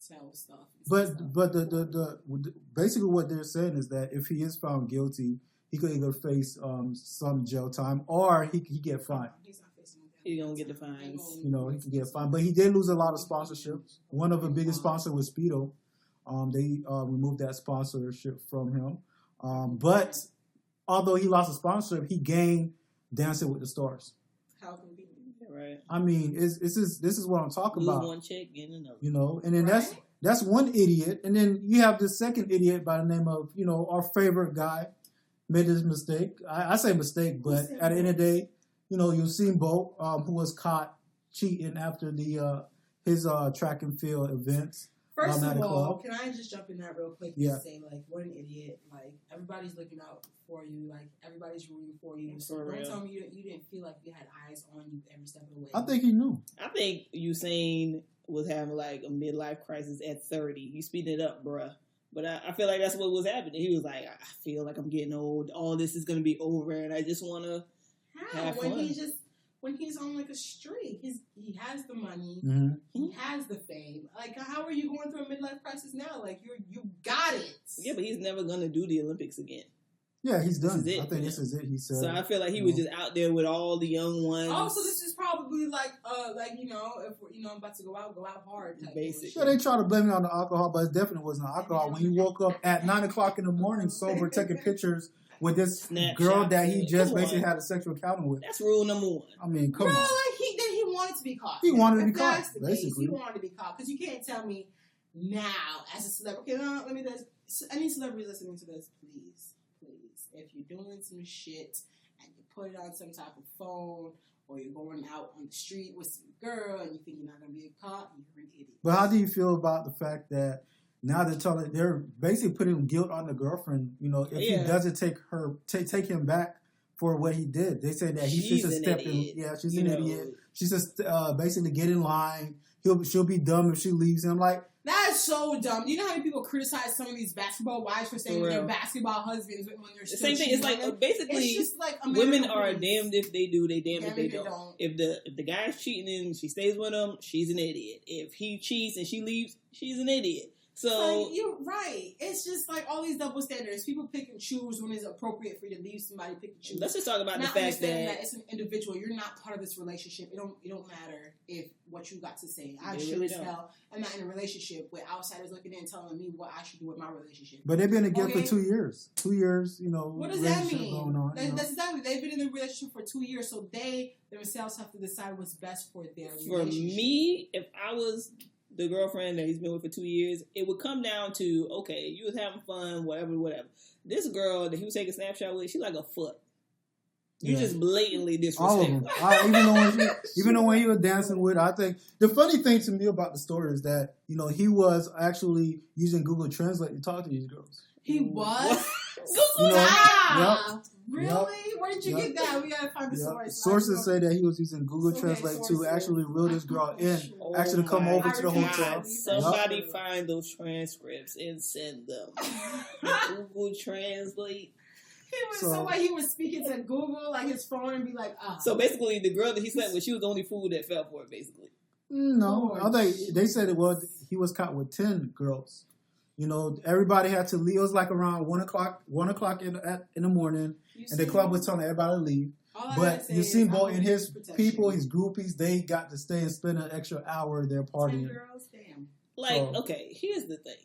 tell stuff. But the basically what they're saying is that if he is found guilty, he could either face some jail time or he get fined. He's not facing that. He's gonna get the fines. He can get fined. But he did lose a lot of sponsorships. One of the biggest sponsors was Speedo. They removed that sponsorship from him. But although he lost a sponsorship, he gained Dancing with the Stars. How can we? Right. I mean, this is what I'm talking about. One check, get another. And then that's one idiot, and then you have the second idiot by the name of our favorite guy made this mistake. I say mistake, but at the end of the day, Usain Bolt, who was caught cheating after his track and field events. First of all, can I just jump in that real quick and say, what an idiot. Everybody's looking out for you. Everybody's rooting for you. So don't tell me you didn't feel like you had eyes on you every step of the way. I think he knew. I think Usain was having a midlife crisis at 30. You speeding it up, bruh. But I feel like that's what was happening. He was like, I feel like I'm getting old. All this is going to be over, and I just want to have fun. When he's on like a streak, he has the money, Mm-hmm. he has the fame. Like, how are you going through a midlife crisis now? Like, you got it. Yeah, but he's never going to do the Olympics again. Yeah, he's done. This is it, I think this is it. He said. So I feel like he was just out there with all the young ones. Oh, so this is probably like if I'm about to go out hard. Basically. Sure, they try to blame it on the alcohol, but it definitely wasn't alcohol. When you woke up at 9:00 in the morning, sober, taking pictures with this girl that he just basically had a sexual encounter with. That's rule number one. I mean, come on. Like he wanted to be caught. He wanted to be If caught, that's the basically. case, he wanted to be caught because you can't tell me now as a celebrity. Okay, let me just any celebrities listening to this, please. If you're doing some shit and you put it on some type of phone or you're going out on the street with some girl and you think you're not going to be caught, you're an idiot. But how do you feel about the fact that now they're basically putting guilt on the girlfriend, if he doesn't take him back for what he did. They say that he should have stepped in. Yeah, she's an idiot. She just basically get in line. She'll be dumb if she leaves him. Like, that's so dumb. You know how many people criticize some of these basketball wives for saying their basketball husbands when they're still the same thing. It's like basically, it's just like women are damned if they do, they damned if they don't. If the guy's cheating and she stays with him, she's an idiot. If he cheats and she leaves, she's an idiot. So you're right. It's just like all these double standards. People pick and choose when it's appropriate for you to leave somebody. Pick and choose. Let's just talk about the fact that it's an individual. You're not part of this relationship. It don't matter if what you got to say. I sure really as hell am not in a relationship with outsiders looking in and telling me what I should do with my relationship. But they've been together for 2 years. 2 years, What does that mean? Going on, that's exactly. They've been in a relationship for 2 years, so they themselves have to decide what's best for their relationship. For me, if I was the girlfriend that he's been with for 2 years, it would come down to, okay, you was having fun, whatever. This girl that he was taking a snapshot with, she's like a foot. You just blatantly disrespect her. Even though when he was dancing with her, I think the funny thing to me about the story is that, he was actually using Google Translate to talk to these girls. He was? Google Really? Yep. Where did you get that? We gotta find the source. Sources say that he was using Google Translate to actually reel this girl in, actually come over to the hotel. Somebody find those transcripts and send them. Google Translate. He was speaking to Google, like his phone, and be like, So basically, the girl that he slept with, she was the only fool that fell for it, basically. No, I think they said he was caught with 10 girls. Everybody had to leave. It was like around 1:00 in the morning, and the club was telling everybody to leave. But Usain Bolt and his people, his groupies, they got to stay and spend an extra hour there partying. 10 girls, damn. Okay, here's the thing.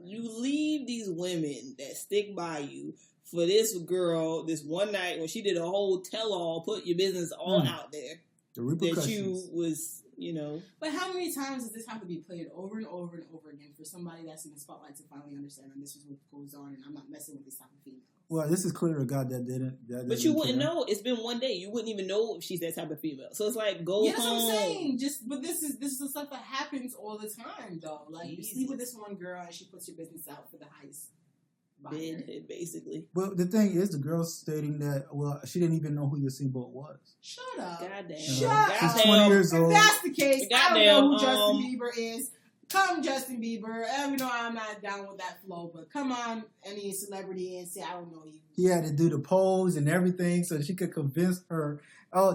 You leave these women that stick by you for this girl, this one night when she did a whole tell-all, put your business all out there. The repercussions. That you was, But how many times does this have to be played over and over and over again for somebody that's in the spotlight to finally understand that this is what goes on and I'm not messing with this type of female? Well, this is clear to God that didn't. But you wouldn't know. It's been one day. You wouldn't even know if she's that type of female. So it's like, go home. That's what I'm saying. But this is the stuff that happens all the time, though. Like, you sleep with this one girl and she puts your business out for the highest bid, basically. Well, the thing is, the girl stating that, she didn't even know who Usain Bolt was. Shut up. Goddamn. Shut up. She's 20 years old. If that's the case, I don't know who Justin Bieber is. Come, Justin Bieber. I'm not down with that flow, but come on, any celebrity, and say, I don't know you. He had to do the pose and everything so she could convince her,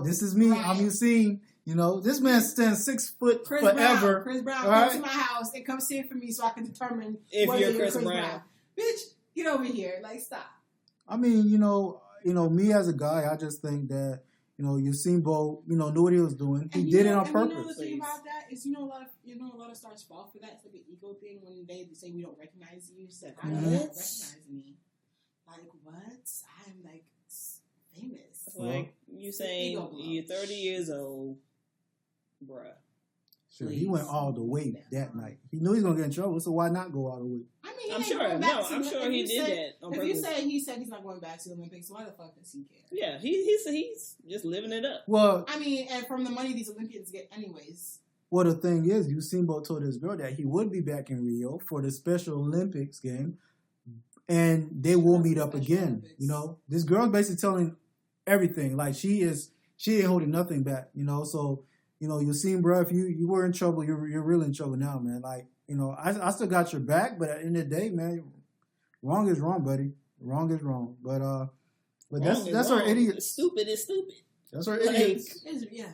this is me. Right. I'm Usain. This man stands 6 foot forever. Chris Brown, come to my house and come sing for me so I can determine if whether you're Chris Brown. Bitch, get over here. Like, stop. I mean, me as a guy, I just think that, Usain Bolt, knew what he was doing. He did it on purpose. The thing about that is, a lot of stars fall for that. It's like an ego thing when they say we don't recognize you. So how do you not recognize me? Like, what? I'm like famous. Like you saying you're 30 years old, bruh. Sure, he went all the way that night. He knew he was gonna get in trouble, so why not go all the way? I mean, I'm sure he did that on purpose. If he said he's not going back to the Olympics, so why the fuck does he care? Yeah, he's just living it up. Well, I mean, and from the money these Olympians get, anyways. Well, the thing is, Usain Bolt told his girl that he would be back in Rio for the Special Olympics game, and they will meet up again. Olympics. This girl's basically telling everything. Like she ain't holding nothing back. So. Usain, bro, if you were in trouble, you're really in trouble now, man. Like, You know, I still got your back, but at the end of the day, man, wrong is wrong, buddy. Wrong is wrong. But that's our idiot. Stupid is stupid. That's our Like, idiot. Idiot.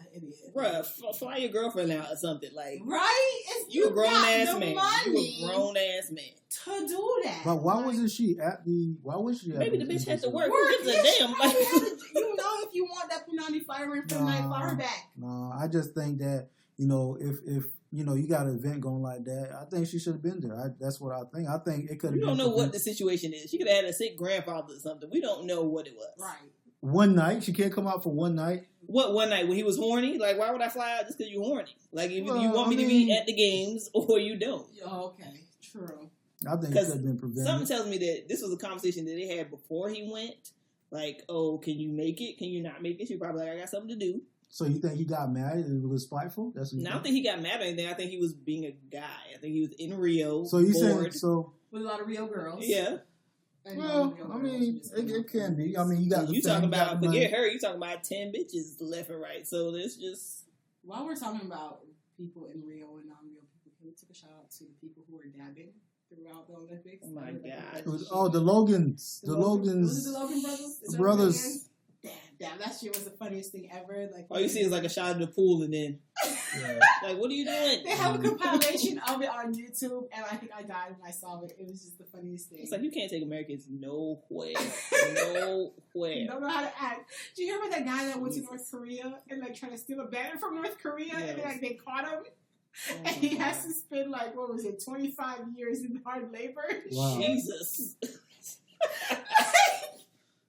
Bruh, fly your girlfriend out or something. Like, Right? you a grown ass got the man. money You a grown ass man. to do that. But why wasn't she at the? Why was she? Maybe the bitch had to work. Work, Who gives yeah, a she damn? probably had to- you know, if you want that punani fire in for the night, fire her back. No, I just think that if you know you got an event going like that, I think she should have been there. That's what I think. I think it could have. We been don't know what the prevented. situation is. She could have had a sick grandfather or something. We don't know what it was. Right. One night. She can't come out for one night. What, one night when he was horny? Like, why would I fly out just because you're horny? Like, if Well, you want me to be at the games or you don't. Oh, okay. True. I think it Because could have been prevented. something tells me that this was a conversation that they had before he went. Like, oh, can you make it? Can you not make it? She probably like, I got something to do. So you think he got mad? It was spiteful. That's what you And I don't think? think he got mad or anything. I think he was being a guy. I think he was in Rio. So you bored. saying so? With a lot of real girls. Yeah. And Well, real I girls mean, who just it can be. I mean, you got the You fame, talking you got about, the forget money. her, you talking about 10 bitches left and right. So it's just, While we're talking about people in Rio and non-real people, can we take a shout out to the people who are dabbing throughout the Olympics? Oh my God. The Logans. The Was it Logans. the Logan brothers? Is that Brothers. what it is? Damn, that shit was the funniest thing ever. Like, all you see is like a shot of the pool and then, Yeah. like, what are you doing? they have a compilation of it on YouTube, and I think I died when I saw it. It was just the funniest thing. It's like, you can't take Americans nowhere. You Nowhere. don't know how to act. Do you hear about that guy that went to North Korea and like trying to steal a banner from North Korea, and then, like they caught him, Oh and he has to spend like what was it, 25 years in hard labor? Wow. Jesus.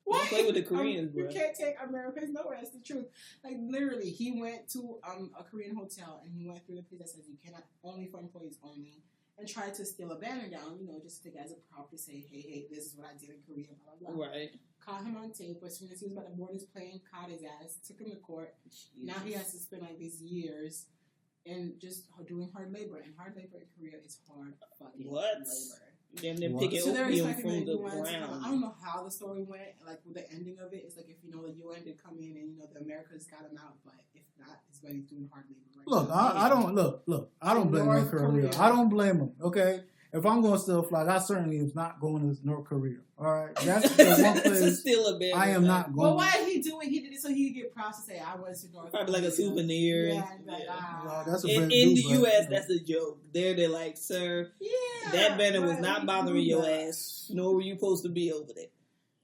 What? Don't play with the Koreans, You bro. can't take Americans nowhere. That's the truth. Like literally, he went to a Korean hotel and he went through the place that says you cannot, only for employees only, and tried to steal a banner down. You know, just to take it as a prop to say, hey, this is what I did in Korea. Blah blah blah. Right. Caught him on tape. As soon as he was about to board his plane, caught his ass, took him to court. Now he has to spend like these years and just doing hard labor. And hard labor in Korea is hard fucking What? labor. And then What? picking So they're opium expecting from the the UN to come. I ground. don't know how the story went. Like with the ending of it, it's like if you know the UN did come in and you know the Americas got him out, but if not, it's buddy's doing hard labor. Right Look, now. I don't look. I don't blame North North Korea. Korea. I don't blame them. Okay, if I'm going to steal a flag, I certainly is not going to North Korea. All right, that's the one To place steal a banner. I am not going. Well, why did he do it? He did it so he could get props to say I went to North. Probably like a Korea." souvenir. Yeah, and like, Well, that's a In brand the new, but, U.S., you know. that's a joke. They're like, sir, yeah, that banner was but not we bothering do your that. ass, nor were you supposed to be over there.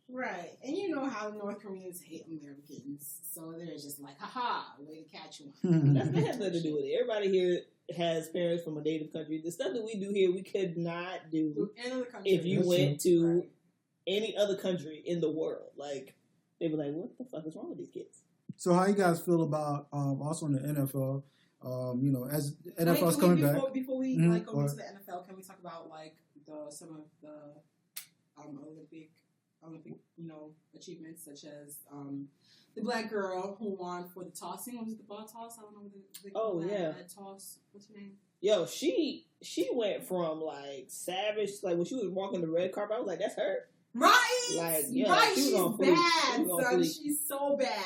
Right, and you know how North Koreans hate Americans, so they're just like, haha, way to catch one. That has nothing to do with it. Everybody here has parents from a native country. The stuff that we do here, we could not do In other countries, if you That's went to Right. any other country in the world. Like, they'd be like, what the fuck is wrong with these kids? So how you guys feel about also in the NFL? You know, as Wait, NFL's can we, coming back. before we Mhm, like go go into the NFL, can we talk about like some of the Olympic achievements such as the black girl who won for the tossing? Was it the ball toss? I don't know what they call that, yeah. that toss. What's her name? Yo, she went from, like, savage, like, when she was walking the red carpet, I was like, that's her. Right, Like, yeah, right. she was She's on fleek. She bad, was on son. fleek. She's so bad.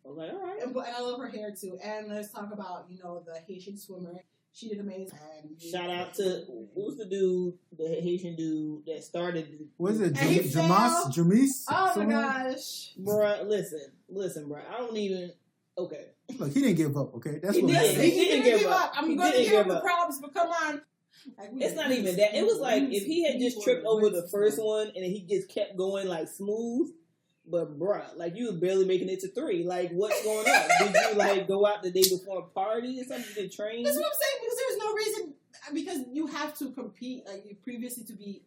I was like, all right. And I love her hair too. And let's talk about the Haitian swimmer. She did amazing. And Shout out to, who's the dude, the Haitian dude that started. What is it? And he fell. Jamise? Oh my Someone? gosh. Bruh, listen, bruh. I don't even, okay. Look, he didn't give up. Okay, that's He what. did. it is. He He didn't didn't give give up. up. I'm He going to didn't give him give the up. props, but come on. Like, It's not even that. It was like, if he had just tripped over the first one and then he just kept going, like, smooth. But, bruh, like, you was barely making it to 3. Like, what's going on? Did you, like, go out the day before a party or something? You did train? That's what I'm saying, because there's no reason, because you have to compete, like, previously to be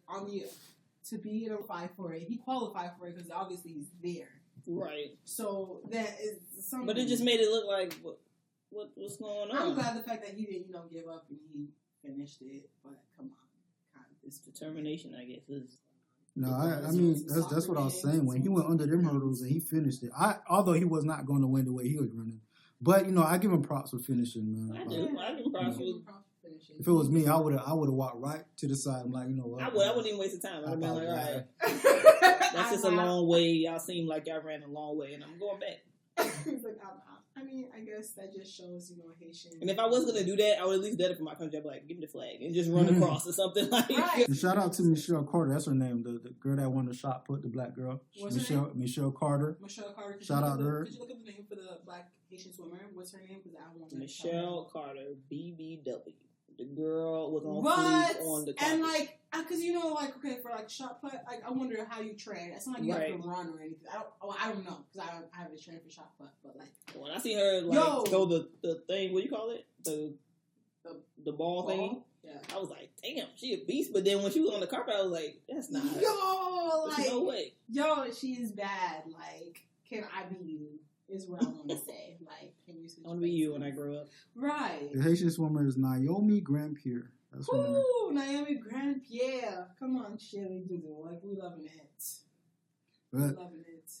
qualified for it. He qualified for it because obviously he's there. Right. So that is something. But it just made it look like, what's going on? I'm glad the fact that he didn't, give up and he finished it. But come on, It's determination, I guess. No, I mean that's what I was saying. When he went under them hurdles and he finished it, although he was not going to win the way he was running, but I give him props for finishing, man. I do. I give him props for If it was me, I would have walked right to the side. I'm like, you know what? I wouldn't even waste the time. I'd have been like, all right, That's that's just a long way. Y'all seem like y'all ran a long way, and I'm going back. He's like, I'm out. I mean, I guess that just shows, Haitian. And if I was gonna do that, I would at least do it for my country. I'd be like, give me the flag and just run across or something like. Right. And shout out to Michelle Carter. That's her name. The girl that won the shot put, the black girl. What's her name? Michelle Carter. Michelle Carter. Shout out to her. Could you look up the name for the black Haitian swimmer? What's her name? Because I want to. Michelle Carter, BBW. The girl was on what? fleek on the carpet. And because okay, for shot put, I wonder how you train. It's not like you have to run or anything. I don't know because I haven't trained for shot put, but when I see her throw the thing, what do you call it? The ball thing. Yeah. I was like, damn, she a beast. But then when she was on the carpet, I was like, that's not her. There's no way. Yo, she is bad. Can I be you? Is what I want to say. Can you? I want to be you when I grow up. Right. The Haitian swimmer is Naomi Grandpierre. That's her name. Ooh, Naomi Grandpierre. Come on, Shelly Doodle. We loving it. Loving it.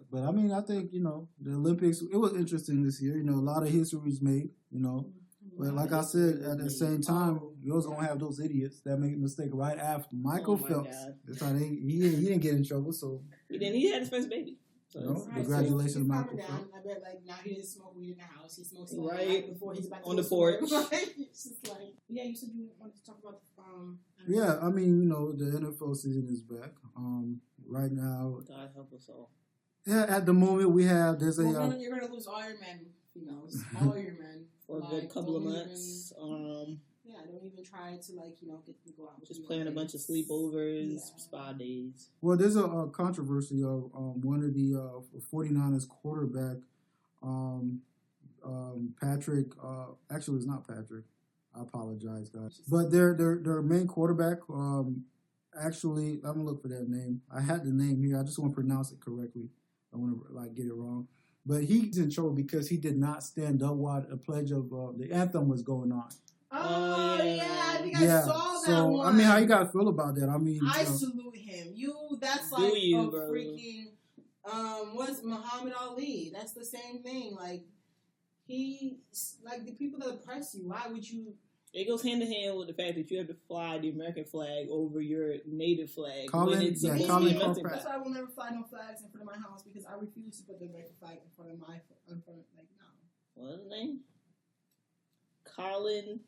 But I mean, I think, the Olympics, it was interesting this year. A lot of history was made, But like I said, at the same time, you're also going to have those idiots that make a mistake right after. Michael Phelps. That's how he didn't get in trouble, so. He had his first baby. Congratulations, Michael Phelps. I bet, now he doesn't smoke weed in the house. He smokes right before he's about to on the porch. It's just yeah, you said you wanted to talk about yeah, I mean, the NFL season is back. Right now. God help us all. Yeah, at the moment we have, there's you're going to lose all your men, females. All your men. For a good couple of months. Yeah, don't even try to get them to go out. Just playing a bunch of sleepovers, spa days. Well, there's a controversy of one of the 49ers quarterback, Patrick. Actually, it's not Patrick. I apologize, guys. But their main quarterback. Actually, I'm gonna look for that name. I had the name here. I just want to pronounce it correctly. I want to get it wrong. But he's in trouble because he did not stand up while the pledge of the anthem was going on. Oh yeah, I think I saw that one. I mean, how you guys feel about that? I mean, I salute him. That's like freaking what's Muhammad Ali? That's the same thing. He the people that oppress you. Why would you? It goes hand in hand with the fact that you have to fly the American flag over your native flag. That's why I will never fly no flags in front of my house because I refuse to put the American flag in front of no. What's his name? Colin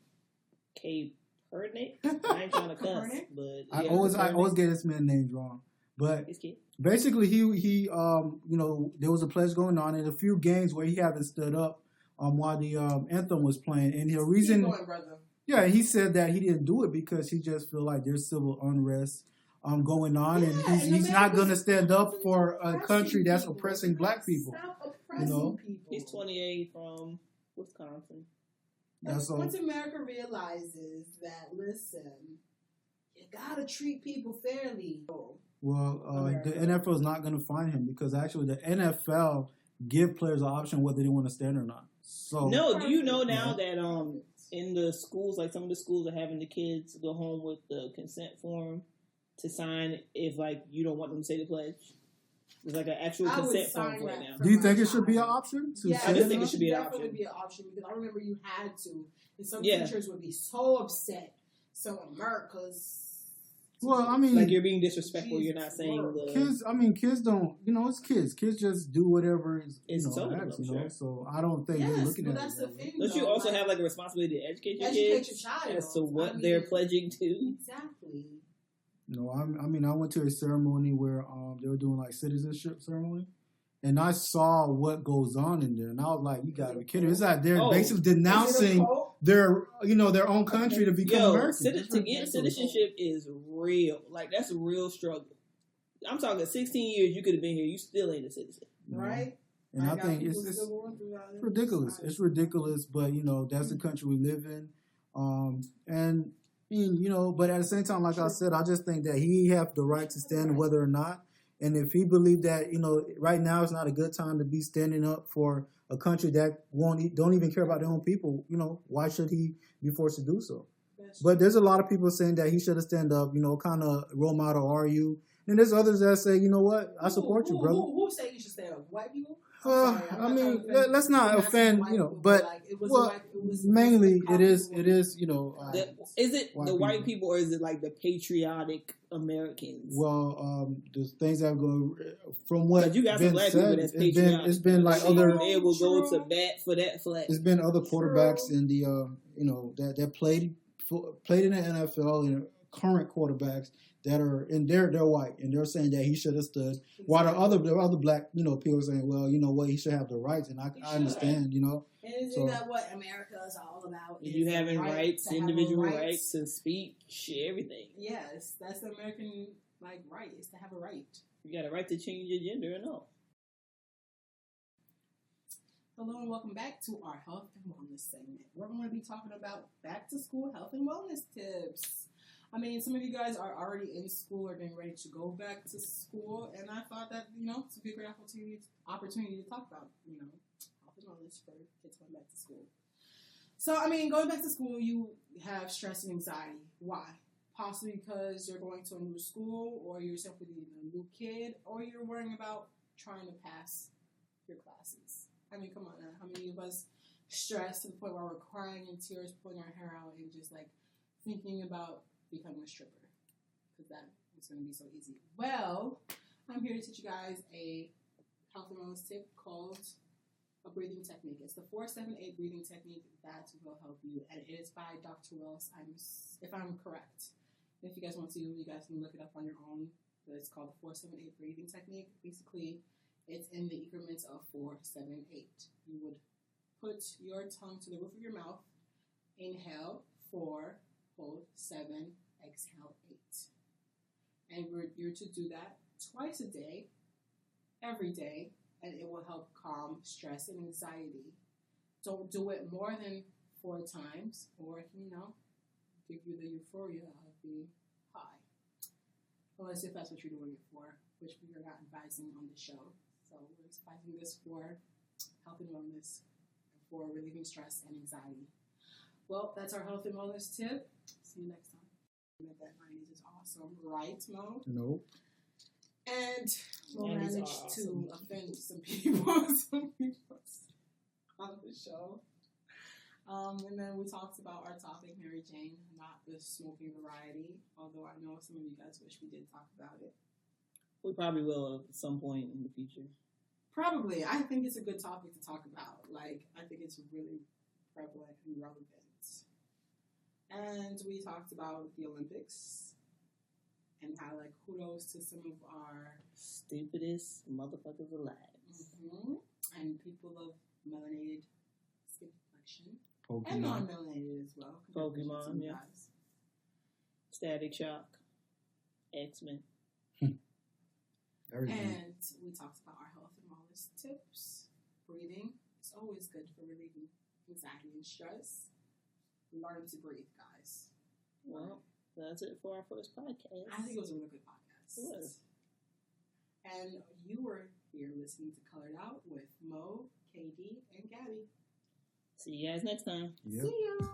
Kaepernick. I ain't trying to cuss, but I always get this man's names wrong. But basically, he there was a pledge going on in a few games where he hadn't stood up while the anthem was playing, and the reason. Keep going, brother. Yeah, he said that he didn't do it because he just feel like there's civil unrest going on, and he's not going to stand up for a country that's oppressing black people. He's 28 from Wisconsin. Once America realizes that, listen, you gotta treat people fairly. Well, the NFL is not going to fine him because actually the NFL give players an option whether they want to stand or not. So no, do you know now that in the schools, some of the schools are having the kids go home with the consent form to sign if you don't want them to say the pledge? There's an actual consent form right now. Do you think it should be an option? I do think it should be an option. Definitely be an option because I remember you had to, and some teachers would be so upset. So America's. Well, I mean, you're being disrespectful. You're not saying the kids. I mean, kids don't. It's kids. Kids just do whatever is sure. So I don't think they're looking at that's it. The thing. Don't you also have a responsibility to educate your kids as to what they're pledging to? Exactly. No, I went to a ceremony where they were doing citizenship ceremony, and I saw what goes on in there, and I was like, "You gotta be kidding!" It's like they're basically denouncing their own country to become American. To get citizenship is real. That's a real struggle. I'm talking 16 years. You could have been here. You still ain't a citizen, right? And I think it's ridiculous. It's ridiculous, but that's the country we live in, and. But at the same time, like I said, I just think that he have the right to stand whether or not. And if he believed that, right now is not a good time to be standing up for a country that don't even care about their own people, why should he be forced to do so? But there's a lot of people saying that he should have stand up, kind of role model are you? And there's others that say, you know what, I support you, brother. Who say you should stand up? White people? I mean, let's not offend, you know, but mainly it is, you know. Is it the white people or is it like the patriotic Americans? Well, the things that go from what you got some black people that's patriotic. It's been like other. They will go to bat for that flag. It's been other quarterbacks in the you know that played in the NFL and current quarterbacks that are in they're white and they're saying that he should have stood, while the other black, you know, people are saying, well, you know what, he should have the rights, and I understand, you know. And isn't that what America is all about? You having rights, individual rights to speak, everything. Yes, that's the American right, is to have a right. You got a right to change your gender and all. Hello and welcome back to our health and wellness segment. We're going to be talking about back to school health and wellness tips. I mean, some of you guys are already in school or getting ready to go back to school, and I thought that, you know, it's a great opportunity to talk about, you know, health and wellness for kids going back to school. So, I mean, going back to school, you have stress and anxiety. Why? Possibly because you're going to a new school, or you're simply a new kid, or you're worrying about trying to pass your classes. I mean, come on now. How many of us stress to the point where we're crying in tears, pulling our hair out, and just thinking about becoming a stripper? Because that was going to be so easy. Well, I'm here to teach you guys a health and wellness tip called a breathing technique. It's the 4-7-8 breathing technique that will help you, and it is by Dr. Wells. If I'm correct. If you guys want to, you guys can look it up on your own. But it's called the 4-7-8 breathing technique. Basically, it's in the increments of 4-7-8. You would put your tongue to the roof of your mouth, inhale 4, hold 7, exhale 8. And you're to do that twice a day, every day, and it will help calm stress and anxiety. Don't do it more than 4 times, or give you the euphoria of the high. Unless if that's what you're doing it for, which we are not advising on the show. So we're advising this for health and wellness, for relieving stress and anxiety. Well, that's our health and wellness tip. See you next time. That 90s is awesome, right, Mo? Nope. And we'll manage to offend some people on the show. And then we talked about our topic, Mary Jane, not the smoking variety, although I know some of you guys wish we did talk about it. We probably will at some point in the future. Probably. I think it's a good topic to talk about. I think it's really prevalent and relevant. And we talked about the Olympics and how, kudos to some of our stupidest motherfuckers alive. Mm-hmm. And people of melanated skin complexion. Pokemon. And non-melanated as well. Pokemon, yeah. Guys. Static Shock. X-Men. Everything. And we talked about our health and wellness tips. Breathing is always good for relieving anxiety and stress. Learn to breathe, guys. Well, that's it for our first podcast. I think it was a really good podcast. It was. And you were here listening to Colored Out with Mo, KD, and Gabby. See you guys next time. Yep. See ya.